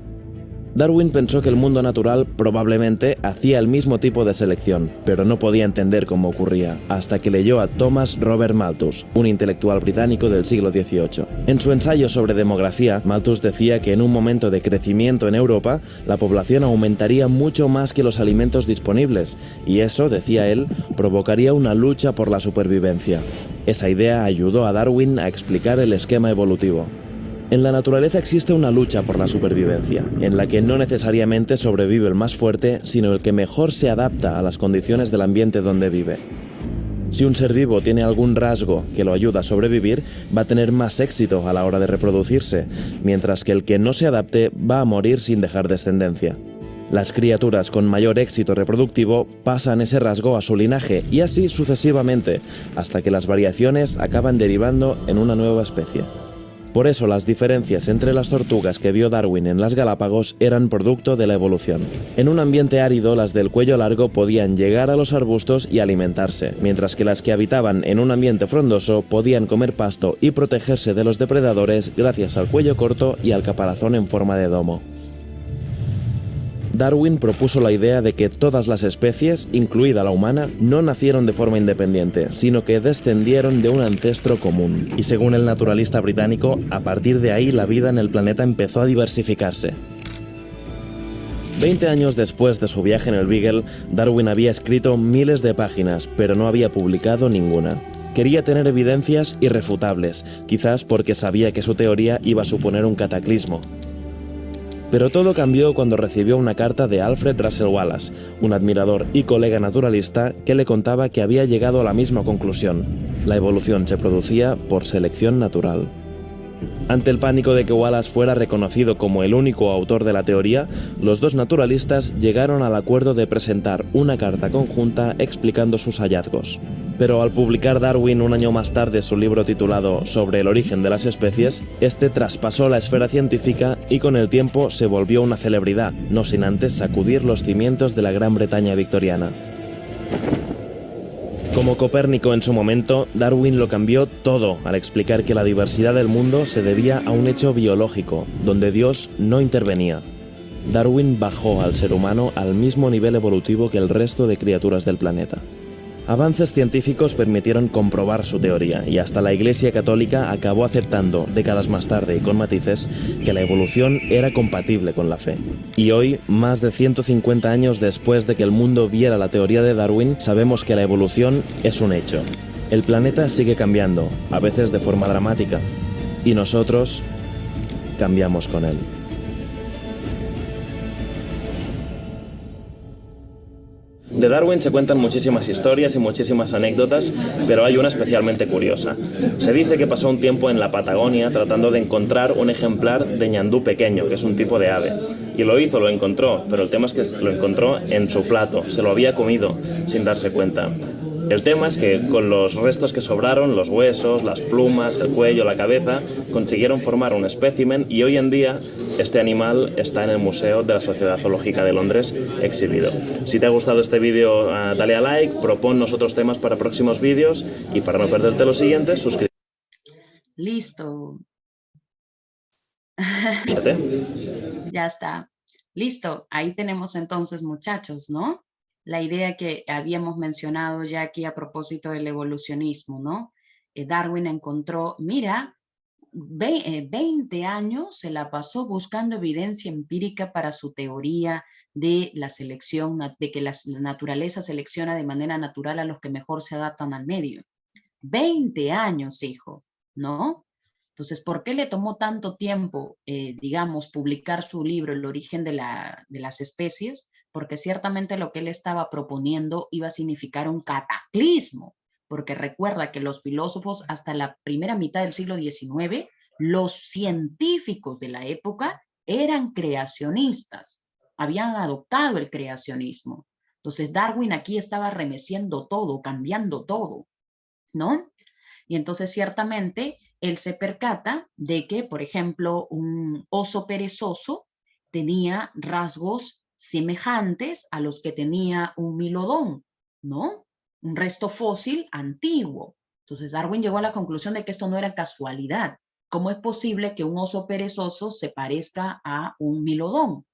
D: Darwin pensó que el mundo natural probablemente hacía el mismo tipo de selección, pero no podía entender cómo ocurría, hasta que leyó a Thomas Robert Malthus, un intelectual británico del siglo XVIII. En su ensayo sobre demografía, Malthus decía que en un momento de crecimiento en Europa, la población aumentaría mucho más que los alimentos disponibles, y eso, decía él, provocaría una lucha por la supervivencia. Esa idea ayudó a Darwin a explicar el esquema evolutivo. En la naturaleza existe una lucha por la supervivencia, en la que no necesariamente sobrevive el más fuerte, sino el que mejor se adapta a las condiciones del ambiente donde vive. Si un ser vivo tiene algún rasgo que lo ayuda a sobrevivir, va a tener más éxito a la hora de reproducirse, mientras que el que no se adapte va a morir sin dejar descendencia. Las criaturas con mayor éxito reproductivo pasan ese rasgo a su linaje y así sucesivamente, hasta que las variaciones acaban derivando en una nueva especie. Por eso las diferencias entre las tortugas que vio Darwin en las Galápagos eran producto de la evolución. En un ambiente árido, las del cuello largo podían llegar a los arbustos y alimentarse, mientras que las que habitaban en un ambiente frondoso podían comer pasto y protegerse de los depredadores gracias al cuello corto y al caparazón en forma de domo. Darwin propuso la idea de que todas las especies, incluida la humana, no nacieron de forma independiente, sino que descendieron de un ancestro común. Y según el naturalista británico, a partir de ahí la vida en el planeta empezó a diversificarse. 20 años después de su viaje en el Beagle, Darwin había escrito miles de páginas, pero no había publicado ninguna. Quería tener evidencias irrefutables, quizás porque sabía que su teoría iba a suponer un cataclismo. Pero todo cambió cuando recibió una carta de Alfred Russel Wallace, un admirador y colega naturalista que le contaba que había llegado a la misma conclusión: la evolución se producía por selección natural. Ante el pánico de que Wallace fuera reconocido como el único autor de la teoría, los dos naturalistas llegaron al acuerdo de presentar una carta conjunta explicando sus hallazgos. Pero al publicar Darwin un año más tarde su libro titulado Sobre el origen de las especies, este traspasó la esfera científica y con el tiempo se volvió una celebridad, no sin antes sacudir los cimientos de la Gran Bretaña victoriana. Como Copérnico en su momento, Darwin lo cambió todo al explicar que la diversidad del mundo se debía a un hecho biológico, donde Dios no intervenía. Darwin bajó al ser humano al mismo nivel evolutivo que el resto de criaturas del planeta. Avances científicos permitieron comprobar su teoría y hasta la Iglesia Católica acabó aceptando, décadas más tarde y con matices, que la evolución era compatible con la fe. Y hoy, más de 150 años después de que el mundo viera la teoría de Darwin, sabemos que la evolución es un hecho. El planeta sigue cambiando, a veces de forma dramática, y nosotros cambiamos con él. De Darwin se cuentan muchísimas historias y muchísimas anécdotas, pero hay una especialmente curiosa. Se dice que pasó un tiempo en la Patagonia tratando de encontrar un ejemplar de ñandú pequeño, que es un tipo de ave. Y lo encontró, pero el tema es que lo encontró en su plato, se lo había comido sin darse cuenta. El tema es que con los restos que sobraron, los huesos, las plumas, el cuello, la cabeza, consiguieron formar un espécimen y hoy en día este animal está en el Museo de la Sociedad Zoológica de Londres exhibido. Si te ha gustado este vídeo, dale a like, propónnos otros temas para próximos vídeos y para no perderte los siguientes, suscríbete.
A: Listo. Ya está. Listo. Ahí tenemos entonces, muchachos, ¿no? La idea que habíamos mencionado ya aquí a propósito del evolucionismo, ¿no? Darwin encontró, mira, 20 años se la pasó buscando evidencia empírica para su teoría de la selección, de que la naturaleza selecciona de manera natural a los que mejor se adaptan al medio. 20 años, hijo, ¿no? Entonces, ¿por qué le tomó tanto tiempo, digamos, publicar su libro, El origen de las especies? Porque ciertamente lo que él estaba proponiendo iba a significar un cataclismo, porque recuerda que los filósofos hasta la primera mitad del siglo XIX, los científicos de la época eran creacionistas, habían adoptado el creacionismo. Entonces Darwin aquí estaba remeciendo todo, cambiando todo, ¿no? Y entonces ciertamente él se percata de que, por ejemplo, un oso perezoso tenía rasgos semejantes a los que tenía un milodón, ¿no? Un resto fósil antiguo. Entonces Darwin llegó a la conclusión de que esto no era casualidad. ¿Cómo es posible que un oso perezoso se parezca a un milodón?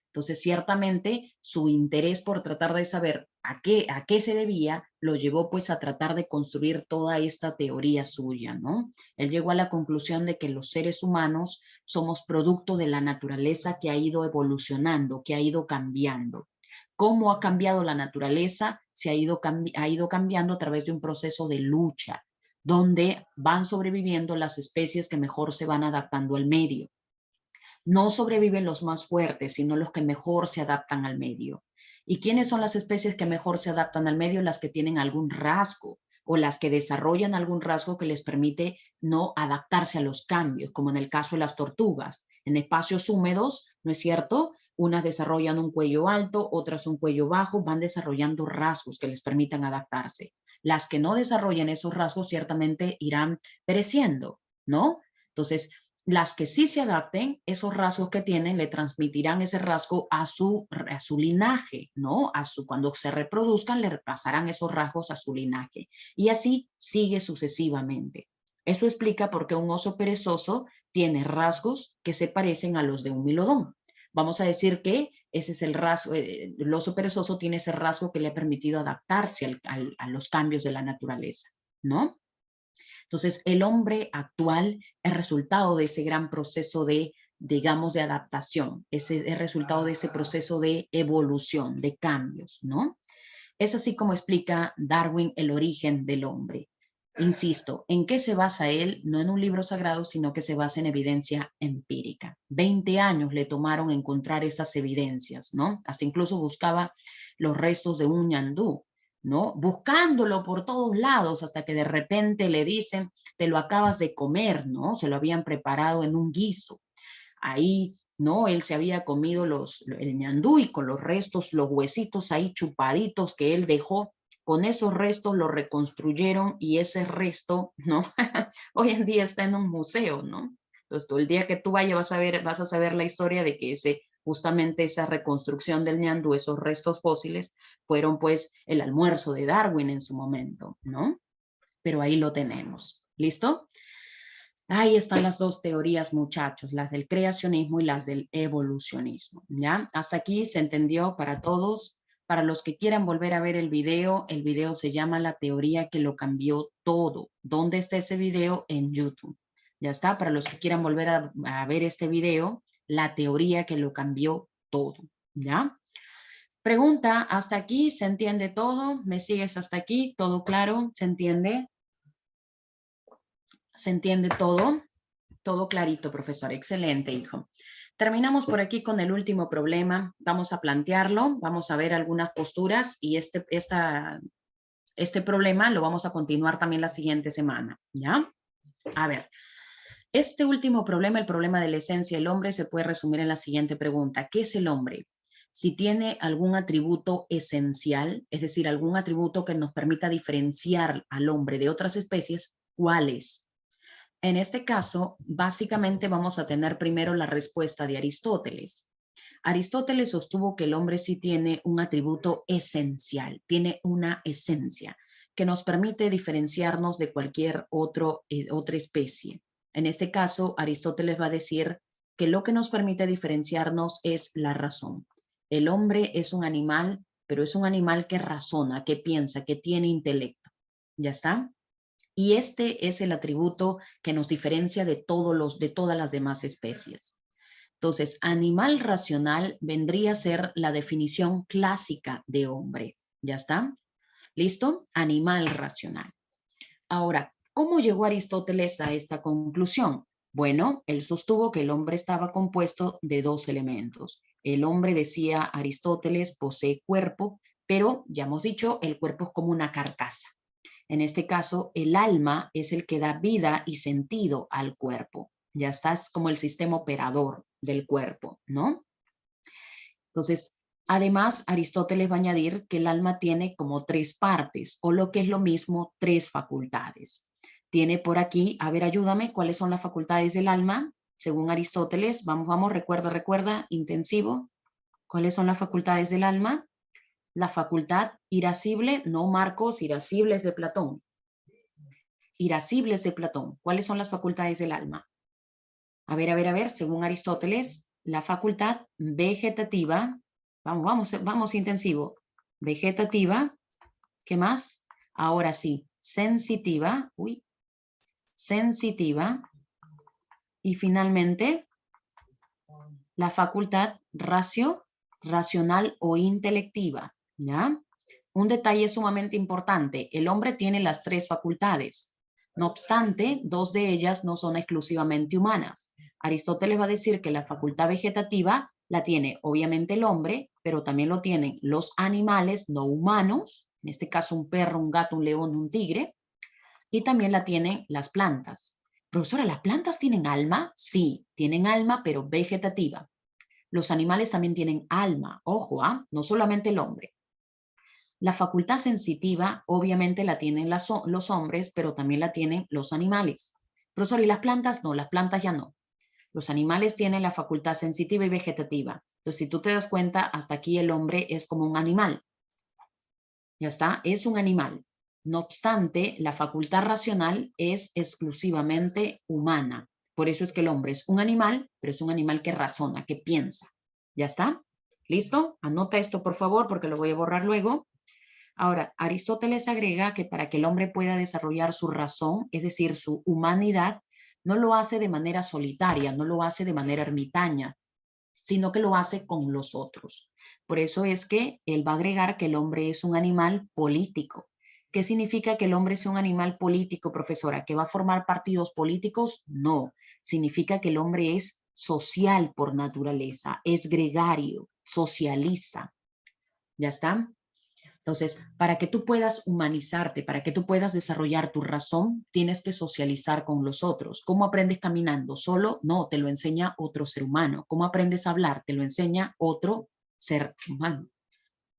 A: Entonces, ciertamente, su interés por tratar de saber a qué se debía lo llevó pues a tratar de construir toda esta teoría suya, ¿no? Él llegó a la conclusión de que los seres humanos somos producto de la naturaleza que ha ido evolucionando, que ha ido cambiando. ¿Cómo ha cambiado la naturaleza? Ha ido cambiando a través de un proceso de lucha, donde van sobreviviendo las especies que mejor se van adaptando al medio. No sobreviven los más fuertes, sino los que mejor se adaptan al medio. ¿Y quiénes son las especies que mejor se adaptan al medio? Las que tienen algún rasgo o las que desarrollan algún rasgo que les permite no adaptarse a los cambios, como en el caso de las tortugas. En espacios húmedos, ¿no es cierto? Unas desarrollan un cuello alto, otras un cuello bajo, van desarrollando rasgos que les permitan adaptarse. Las que no desarrollan esos rasgos ciertamente irán pereciendo, ¿no? Entonces, las que sí se adapten, esos rasgos que tienen, le transmitirán ese rasgo a su linaje, ¿no? Cuando se reproduzcan, le pasarán esos rasgos a su linaje. Y así sigue sucesivamente. Eso explica por qué un oso perezoso tiene rasgos que se parecen a los de un milodón. Vamos a decir que ese es el rasgo, el oso perezoso tiene ese rasgo que le ha permitido adaptarse a los cambios de la naturaleza, ¿no? Entonces, el hombre actual es resultado de ese gran proceso de, digamos, de adaptación, es el resultado de ese proceso de evolución, de cambios, ¿no? Es así como explica Darwin el origen del hombre. Insisto, ¿en qué se basa él? No en un libro sagrado, sino que se basa en evidencia empírica. 20 años le tomaron encontrar esas evidencias, ¿no? Hasta incluso buscaba los restos de un ñandú, ¿no? Buscándolo por todos lados hasta que de repente le dicen, te lo acabas de comer, ¿no? Se lo habían preparado en un guiso. Ahí, ¿no? Él se había comido el ñandú y con los restos, los huesitos ahí chupaditos que él dejó, con esos restos lo reconstruyeron y ese resto, ¿no? Hoy en día está en un museo, ¿no? Entonces, todo el día que tú vayas vas a saber la historia de que justamente esa reconstrucción del ñandú, esos restos fósiles, fueron pues el almuerzo de Darwin en su momento, ¿no? Pero ahí lo tenemos. ¿Listo? Ahí están las dos teorías, muchachos, las del creacionismo y las del evolucionismo, ¿ya? Hasta aquí se entendió para todos. Para los que quieran volver a ver el video se llama La teoría que lo cambió todo. ¿Dónde está ese video? En YouTube. Ya está, para los que quieran volver a ver este video, La teoría que lo cambió todo, ¿ya? Pregunta, ¿hasta aquí se entiende todo? ¿Me sigues hasta aquí? ¿Todo claro? ¿Se entiende? ¿Se entiende todo? Todo clarito, profesor. Excelente, hijo. Terminamos por aquí con el último problema. Vamos a plantearlo, vamos a ver algunas posturas y este problema lo vamos a continuar también la siguiente semana, ¿ya? A ver, este último problema, el problema de la esencia del hombre, se puede resumir en la siguiente pregunta. ¿Qué es el hombre? Si tiene algún atributo esencial, es decir, algún atributo que nos permita diferenciar al hombre de otras especies, ¿cuál es? En este caso, básicamente vamos a tener primero la respuesta de Aristóteles. Aristóteles sostuvo que el hombre sí tiene un atributo esencial, tiene una esencia que nos permite diferenciarnos de cualquier otra especie. En este caso, Aristóteles va a decir que lo que nos permite diferenciarnos es la razón. El hombre es un animal, pero es un animal que razona, que piensa, que tiene intelecto. ¿Ya está? Y este es el atributo que nos diferencia de todas las demás especies. Entonces, animal racional vendría a ser la definición clásica de hombre. ¿Ya está? ¿Listo? Animal racional. Ahora, ¿cómo llegó Aristóteles a esta conclusión? Bueno, él sostuvo que el hombre estaba compuesto de dos elementos. El hombre, decía Aristóteles, posee cuerpo, pero ya hemos dicho, el cuerpo es como una carcasa. En este caso, el alma es el que da vida y sentido al cuerpo. Ya está, es como el sistema operador del cuerpo, ¿no? Entonces, además, Aristóteles va a añadir que el alma tiene como tres partes, o lo que es lo mismo, tres facultades. Tiene por aquí, a ver, ayúdame, ¿cuáles son las facultades del alma? Según Aristóteles, vamos, recuerda, intensivo. ¿Cuáles son las facultades del alma? La facultad irascible, no Marcos, irascibles de Platón. Irascibles de Platón. ¿Cuáles son las facultades del alma? A ver, según Aristóteles, la facultad vegetativa, vamos intensivo, vegetativa, ¿qué más? Ahora sí, sensitiva, sensitiva, y finalmente, la facultad racional o intelectiva, ¿ya? Un detalle sumamente importante, el hombre tiene las 3 facultades, no obstante, 2 de ellas no son exclusivamente humanas. Aristóteles va a decir que la facultad vegetativa la tiene obviamente el hombre, pero también lo tienen los animales no humanos, en este caso un perro, un gato, un león, un tigre, y también la tienen las plantas. Profesora, ¿las plantas tienen alma? Sí, tienen alma, pero vegetativa. Los animales también tienen alma, ojo, no solamente el hombre. La facultad sensitiva obviamente la tienen los hombres, pero también la tienen los animales. Profesor, ¿y las plantas? No, las plantas ya no. Los animales tienen la facultad sensitiva y vegetativa. Entonces, si tú te das cuenta, hasta aquí el hombre es como un animal. Ya está, es un animal. No obstante, la facultad racional es exclusivamente humana. Por eso es que el hombre es un animal, pero es un animal que razona, que piensa. ¿Ya está? ¿Listo? Anota esto, por favor, porque lo voy a borrar luego. Ahora, Aristóteles agrega que para que el hombre pueda desarrollar su razón, es decir, su humanidad, no lo hace de manera solitaria, no lo hace de manera ermitaña, sino que lo hace con los otros. Por eso es que él va a agregar que el hombre es un animal político. ¿Qué significa que el hombre es un animal político, profesora? ¿Que va a formar partidos políticos? No. Significa que el hombre es social por naturaleza, es gregario, socializa. ¿Ya está? Entonces, para que tú puedas humanizarte, para que tú puedas desarrollar tu razón, tienes que socializar con los otros. ¿Cómo aprendes caminando? ¿Solo? No, te lo enseña otro ser humano. ¿Cómo aprendes a hablar? Te lo enseña otro ser humano.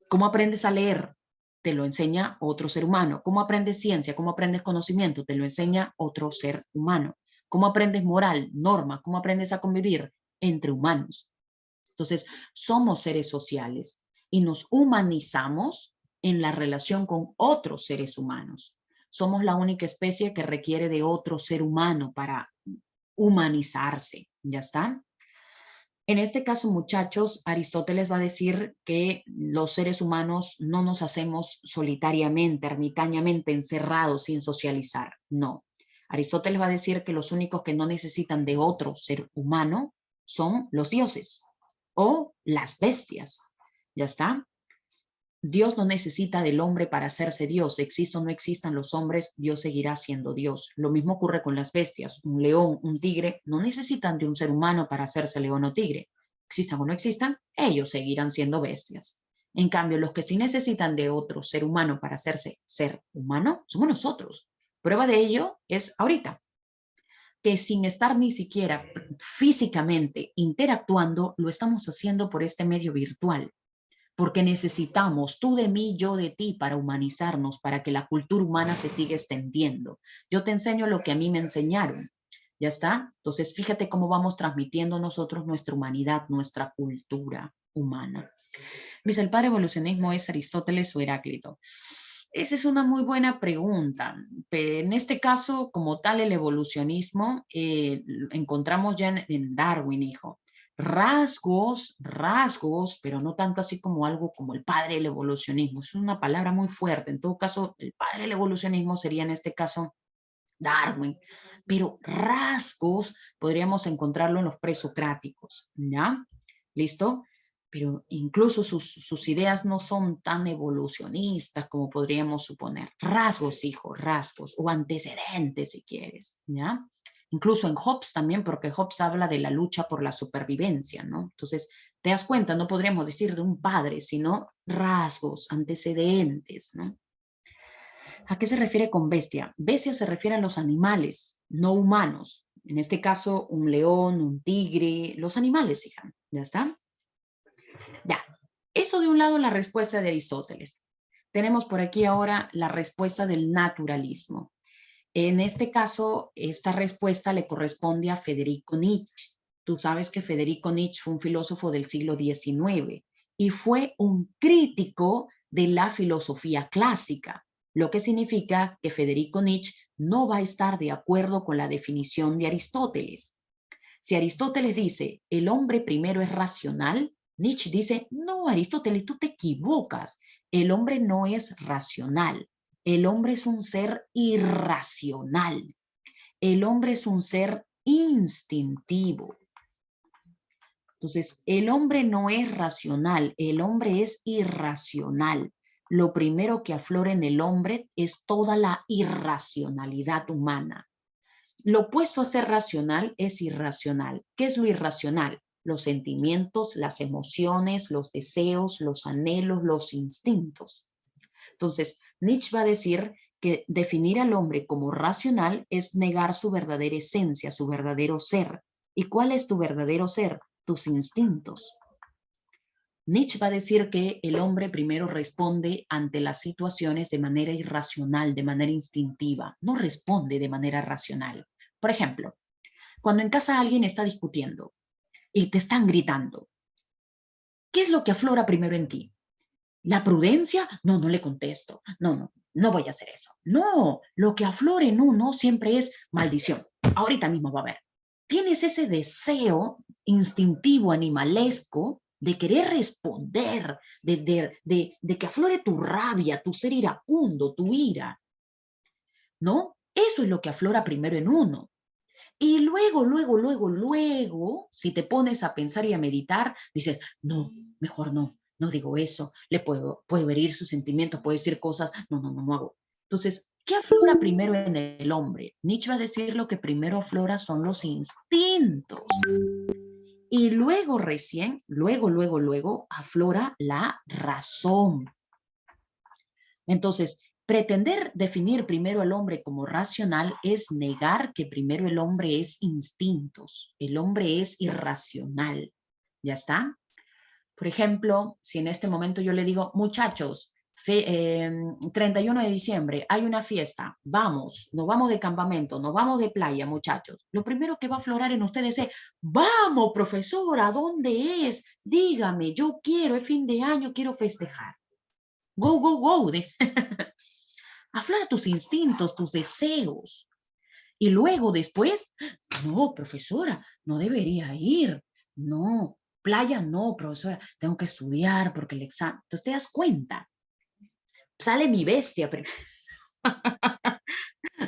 A: ¿Cómo aprendes a leer? Te lo enseña otro ser humano. ¿Cómo aprendes ciencia? ¿Cómo aprendes conocimiento? Te lo enseña otro ser humano. ¿Cómo aprendes moral, norma? ¿Cómo aprendes a convivir entre humanos? Entonces, somos seres sociales y nos humanizamos en la relación con otros seres humanos. Somos la única especie que requiere de otro ser humano para humanizarse. ¿Ya está? En este caso, muchachos, Aristóteles va a decir que los seres humanos no nos hacemos solitariamente, ermitañamente, encerrados, sin socializar. No. Aristóteles va a decir que los únicos que no necesitan de otro ser humano son los dioses o las bestias. ¿Ya está? Dios no necesita del hombre para hacerse Dios. Exista o no existan los hombres, Dios seguirá siendo Dios. Lo mismo ocurre con las bestias. Un león, un tigre, no necesitan de un ser humano para hacerse león o tigre. Existan o no existan, ellos seguirán siendo bestias. En cambio, los que sí necesitan de otro ser humano para hacerse ser humano, somos nosotros. Prueba de ello es ahorita, que sin estar ni siquiera físicamente interactuando, lo estamos haciendo por este medio virtual. Porque necesitamos tú de mí, yo de ti, para humanizarnos, para que la cultura humana se siga extendiendo. Yo te enseño lo que a mí me enseñaron. ¿Ya está? Entonces, fíjate cómo vamos transmitiendo nosotros nuestra humanidad, nuestra cultura humana. Dice, ¿el padre evolucionismo es Aristóteles o Heráclito? Esa es una muy buena pregunta. En este caso, como tal, el evolucionismo encontramos ya en Darwin, hijo. Rasgos, pero no tanto así como algo como el padre del evolucionismo. Es una palabra muy fuerte. En todo caso, el padre del evolucionismo sería en este caso Darwin. Pero rasgos podríamos encontrarlo en los presocráticos, ¿ya? ¿Listo? Pero incluso sus ideas no son tan evolucionistas como podríamos suponer. Rasgos, hijo, rasgos, o antecedentes si quieres, ¿ya? Incluso en Hobbes también, porque Hobbes habla de la lucha por la supervivencia, ¿no? Entonces, te das cuenta, no podríamos decir de un padre, sino rasgos, antecedentes, ¿no? ¿A qué se refiere con bestia? Bestia se refiere a los animales, no humanos. En este caso, un león, un tigre, los animales, hija. ¿Ya está? Ya. Eso de un lado la respuesta de Aristóteles. Tenemos por aquí ahora la respuesta del naturalismo. En este caso, esta respuesta le corresponde a Federico Nietzsche. Tú sabes que Federico Nietzsche fue un filósofo del siglo XIX y fue un crítico de la filosofía clásica, lo que significa que Federico Nietzsche no va a estar de acuerdo con la definición de Aristóteles. Si Aristóteles dice, el hombre primero es racional, Nietzsche dice, no, Aristóteles, tú te equivocas. El hombre no es racional. El hombre es un ser irracional. El hombre es un ser instintivo. Entonces, el hombre no es racional, el hombre es irracional. Lo primero que aflora en el hombre es toda la irracionalidad humana. Lo opuesto a ser racional es irracional. ¿Qué es lo irracional? Los sentimientos, las emociones, los deseos, los anhelos, los instintos. Entonces, Nietzsche va a decir que definir al hombre como racional es negar su verdadera esencia, su verdadero ser. ¿Y cuál es tu verdadero ser? Tus instintos. Nietzsche va a decir que el hombre primero responde ante las situaciones de manera irracional, de manera instintiva, no responde de manera racional. Por ejemplo, cuando en casa alguien está discutiendo y te están gritando, ¿qué es lo que aflora primero en ti? ¿La prudencia? No, no le contesto. No voy a hacer eso. No, lo que aflora en uno siempre es maldición. Ahorita mismo va a haber. Tienes ese deseo instintivo, animalesco, de querer responder, de que aflore tu rabia, tu ser iracundo, tu ira. ¿No? Eso es lo que aflora primero en uno. Y luego, si te pones a pensar y a meditar, dices, no, mejor no digo eso, le puedo herir sus sentimientos, puedo decir cosas, no hago. Entonces, ¿qué aflora primero en el hombre? Nietzsche va a decir lo que primero aflora son los instintos. Y luego recién, luego aflora la razón. Entonces, pretender definir primero al hombre como racional es negar que primero el hombre es instintos, el hombre es irracional. ¿Ya está? Por ejemplo, si en este momento yo le digo, muchachos, 31 de diciembre hay una fiesta, vamos, nos vamos de campamento, nos vamos de playa, muchachos. Lo primero que va a aflorar en ustedes es, vamos, profesora, ¿dónde es? Dígame, yo quiero, es fin de año, quiero festejar. Go. Aflora tus instintos, tus deseos. Y luego después, no, profesora, no debería ir. No, playa no, profesora, tengo que estudiar porque el examen. Entonces te das cuenta. Sale mi bestia.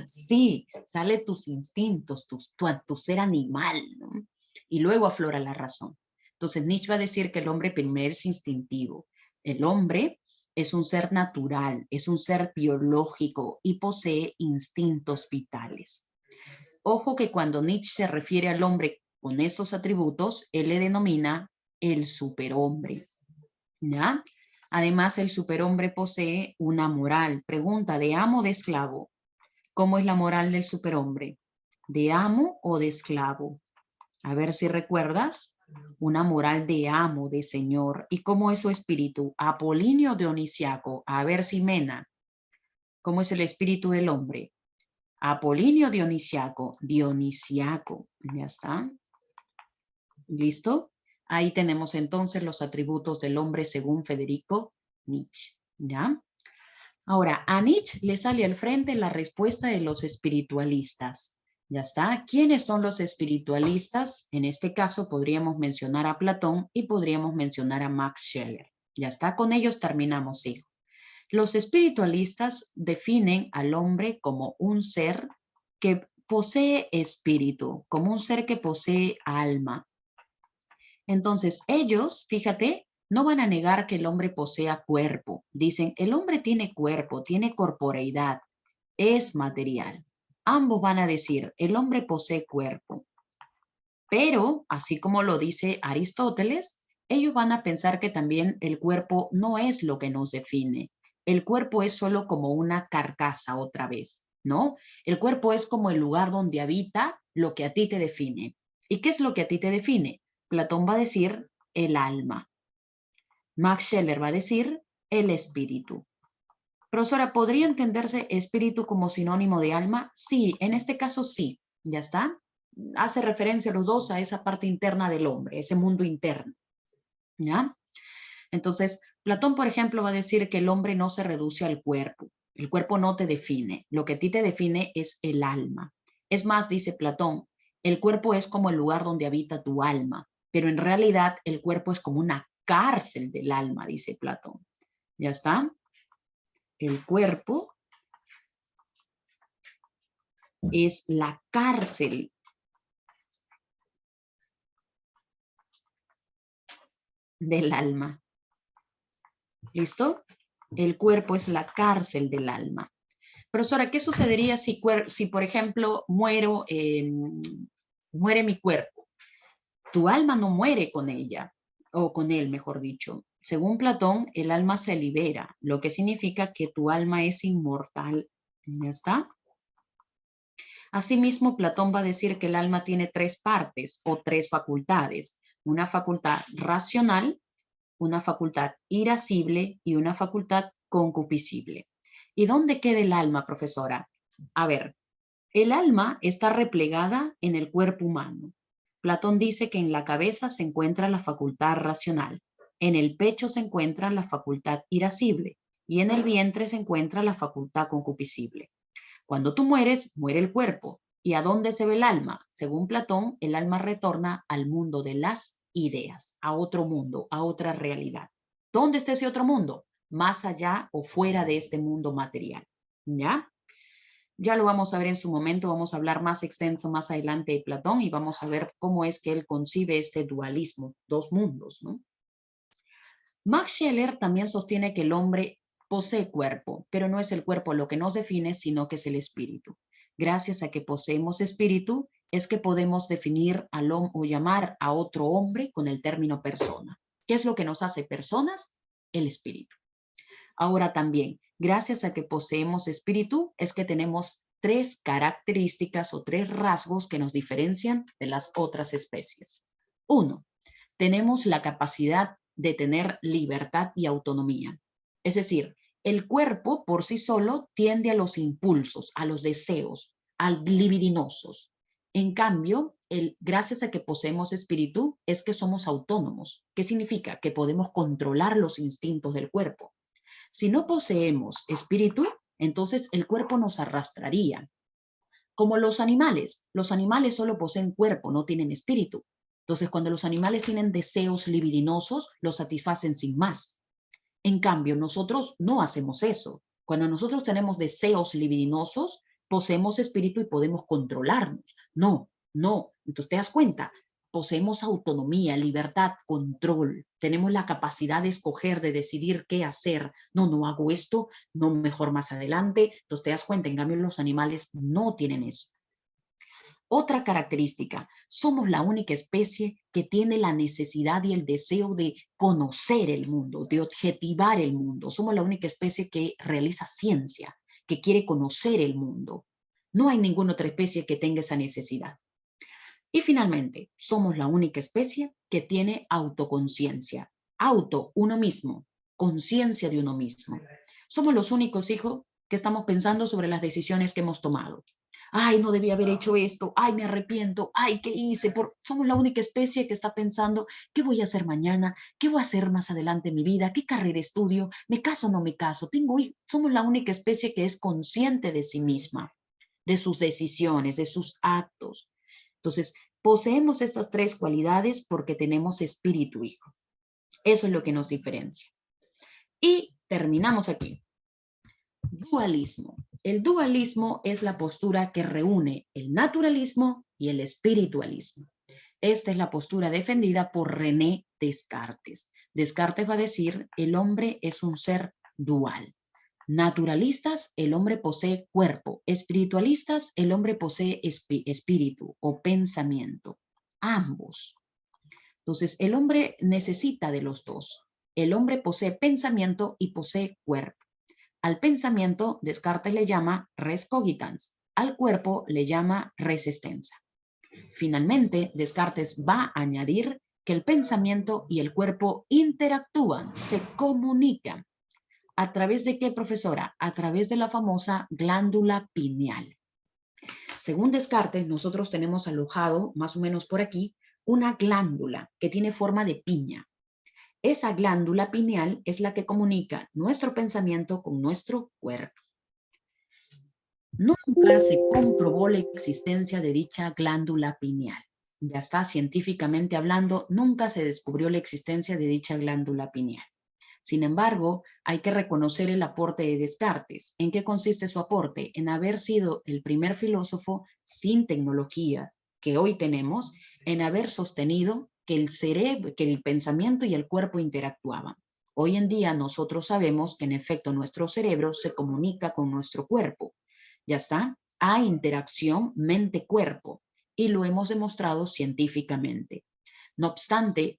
A: Sí, sale tus instintos, tu ser animal, ¿no? Y luego aflora la razón. Entonces Nietzsche va a decir que el hombre primero es instintivo. El hombre es un ser natural, es un ser biológico y posee instintos vitales. Ojo que cuando Nietzsche se refiere al hombre con estos atributos, él le denomina el superhombre, ¿ya? Además, el superhombre posee una moral. Pregunta, ¿de amo o de esclavo? ¿Cómo es la moral del superhombre? ¿De amo o de esclavo? A ver si recuerdas. Una moral de amo, de señor. ¿Y cómo es su espíritu? Apolinio o dionisiaco. A ver si Mena. ¿Cómo es el espíritu del hombre? Apolinio o dionisiaco. Dionisiaco. ¿Ya está? ¿Listo? Ahí tenemos entonces los atributos del hombre según Federico Nietzsche. ¿Ya? Ahora, a Nietzsche le sale al frente la respuesta de los espiritualistas. ¿Ya está? ¿Quiénes son los espiritualistas? En este caso podríamos mencionar a Platón y podríamos mencionar a Max Scheler. ¿Ya está? Con ellos terminamos, hijo. Los espiritualistas definen al hombre como un ser que posee espíritu, como un ser que posee alma. Entonces, ellos, fíjate, no van a negar que el hombre posea cuerpo. Dicen, el hombre tiene cuerpo, tiene corporeidad, es material. Ambos van a decir, el hombre posee cuerpo. Pero, así como lo dice Aristóteles, ellos van a pensar que también el cuerpo no es lo que nos define. El cuerpo es solo como una carcasa otra vez, ¿no? El cuerpo es como el lugar donde habita lo que a ti te define. ¿Y qué es lo que a ti te define? Platón va a decir el alma. Max Scheler va a decir el espíritu. Profesora, ¿podría entenderse espíritu como sinónimo de alma? Sí, en este caso sí, ya está. Hace referencia los dos a esa parte interna del hombre, ese mundo interno, ¿ya? Entonces, Platón, por ejemplo, va a decir que el hombre no se reduce al cuerpo. El cuerpo no te define. Lo que a ti te define es el alma. Es más, dice Platón, el cuerpo es como el lugar donde habita tu alma, pero en realidad el cuerpo es como una cárcel del alma, dice Platón. ¿Ya está? El cuerpo es la cárcel del alma. ¿Listo? El cuerpo es la cárcel del alma. Profesora, ¿qué sucedería si por ejemplo, muere mi cuerpo? Tu alma no muere con ella, o con él, mejor dicho. Según Platón, el alma se libera, lo que significa que tu alma es inmortal. ¿Ya está? Asimismo, Platón va a decir que el alma tiene tres partes o tres facultades. Una facultad racional, una facultad irascible y una facultad concupiscible. ¿Y dónde queda el alma, profesora? A ver, el alma está replegada en el cuerpo humano. Platón dice que en la cabeza se encuentra la facultad racional, en el pecho se encuentra la facultad irascible y en el vientre se encuentra la facultad concupiscible. Cuando tú mueres, muere el cuerpo. ¿Y a dónde se ve el alma? Según Platón, el alma retorna al mundo de las ideas, a otro mundo, a otra realidad. ¿Dónde está ese otro mundo? Más allá o fuera de este mundo material. ¿Ya? Ya lo vamos a ver en su momento, vamos a hablar más extenso más adelante de Platón y vamos a ver cómo es que él concibe este dualismo, dos mundos, ¿no? Max Scheler también sostiene que el hombre posee cuerpo, pero no es el cuerpo lo que nos define, sino que es el espíritu. Gracias a que poseemos espíritu, es que podemos definir al hombre o llamar a otro hombre con el término persona. ¿Qué es lo que nos hace personas? El espíritu. Ahora también, gracias a que poseemos espíritu, es que tenemos tres características o tres rasgos que nos diferencian de las otras especies. Uno, tenemos la capacidad de tener libertad y autonomía. Es decir, el cuerpo por sí solo tiende a los impulsos, a los deseos, a libidinosos. En cambio, gracias a que poseemos espíritu, es que somos autónomos. ¿Qué significa? Que podemos controlar los instintos del cuerpo. Si no poseemos espíritu, entonces el cuerpo nos arrastraría. Como los animales solo poseen cuerpo, no tienen espíritu. Entonces, cuando los animales tienen deseos libidinosos, los satisfacen sin más. En cambio, nosotros no hacemos eso. Cuando nosotros tenemos deseos libidinosos, poseemos espíritu y podemos controlarnos. No. Entonces, ¿te das cuenta? Poseemos autonomía, libertad, control. Tenemos la capacidad de escoger, de decidir qué hacer. No hago esto, no, mejor más adelante. Entonces, ¿te das cuenta? En cambio, los animales no tienen eso. Otra característica, somos la única especie que tiene la necesidad y el deseo de conocer el mundo, de objetivar el mundo. Somos la única especie que realiza ciencia, que quiere conocer el mundo. No hay ninguna otra especie que tenga esa necesidad. Y finalmente, somos la única especie que tiene autoconciencia. Auto, uno mismo, conciencia de uno mismo. Somos los únicos hijos que estamos pensando sobre las decisiones que hemos tomado. Ay, no debía haber hecho esto, ay, me arrepiento, ay, ¿qué hice? Somos la única especie que está pensando, ¿qué voy a hacer mañana? ¿Qué voy a hacer más adelante en mi vida? ¿Qué carrera estudio? ¿Me caso o no me caso? ¿Tengo hijos? Somos la única especie que es consciente de sí misma, de sus decisiones, de sus actos. Entonces, poseemos estas tres cualidades porque tenemos espíritu, hijo. Eso es lo que nos diferencia. Y terminamos aquí. Dualismo. El dualismo es la postura que reúne el naturalismo y el espiritualismo. Esta es la postura defendida por René Descartes. Descartes va a decir, el hombre es un ser dual. Naturalistas, el hombre posee cuerpo. Espiritualistas, el hombre posee espíritu o pensamiento. Ambos. Entonces, el hombre necesita de los dos. El hombre posee pensamiento y posee cuerpo. Al pensamiento, Descartes le llama res cogitans. Al cuerpo le llama res extensa. Finalmente, Descartes va a añadir que el pensamiento y el cuerpo interactúan, se comunican. ¿A través de qué, profesora? A través de la famosa glándula pineal. Según Descartes, nosotros tenemos alojado, más o menos por aquí, una glándula que tiene forma de piña. Esa glándula pineal es la que comunica nuestro pensamiento con nuestro cuerpo. Nunca se comprobó la existencia de dicha glándula pineal. Ya está, científicamente hablando, nunca se descubrió la existencia de dicha glándula pineal. Sin embargo, hay que reconocer el aporte de Descartes. ¿En qué consiste su aporte? En haber sido el primer filósofo sin tecnología que hoy tenemos, en haber sostenido que el cerebro, que el pensamiento y el cuerpo interactuaban. Hoy en día nosotros sabemos que en efecto nuestro cerebro se comunica con nuestro cuerpo. Ya está, hay interacción mente-cuerpo y lo hemos demostrado científicamente. No obstante,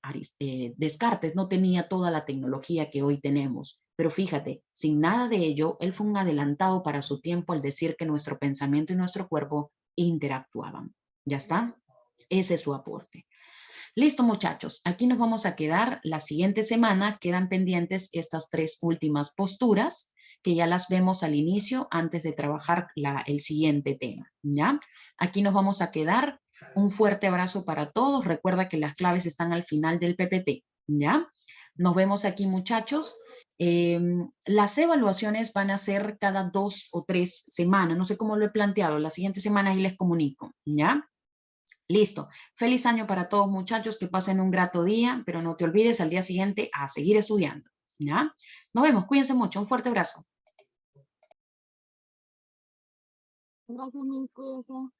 A: Descartes no tenía toda la tecnología que hoy tenemos, pero fíjate, sin nada de ello, él fue un adelantado para su tiempo al decir que nuestro pensamiento y nuestro cuerpo interactuaban. ¿Ya está? Ese es su aporte. Listo, muchachos, aquí nos vamos a quedar. La siguiente semana quedan pendientes estas 3 últimas posturas que ya las vemos al inicio antes de trabajar el siguiente tema, ¿ya? Aquí nos vamos a quedar. Un fuerte abrazo para todos. Recuerda que las claves están al final del PPT, ¿ya? Nos vemos aquí, muchachos. Las evaluaciones van a ser cada 2 o 3 semanas. No sé cómo lo he planteado. La siguiente semana ahí les comunico, ¿ya? Listo. Feliz año para todos, muchachos. Que pasen un grato día, pero no te olvides al día siguiente a seguir estudiando, ¿ya? Nos vemos. Cuídense mucho. Un fuerte abrazo.
C: Gracias, mis cuídense.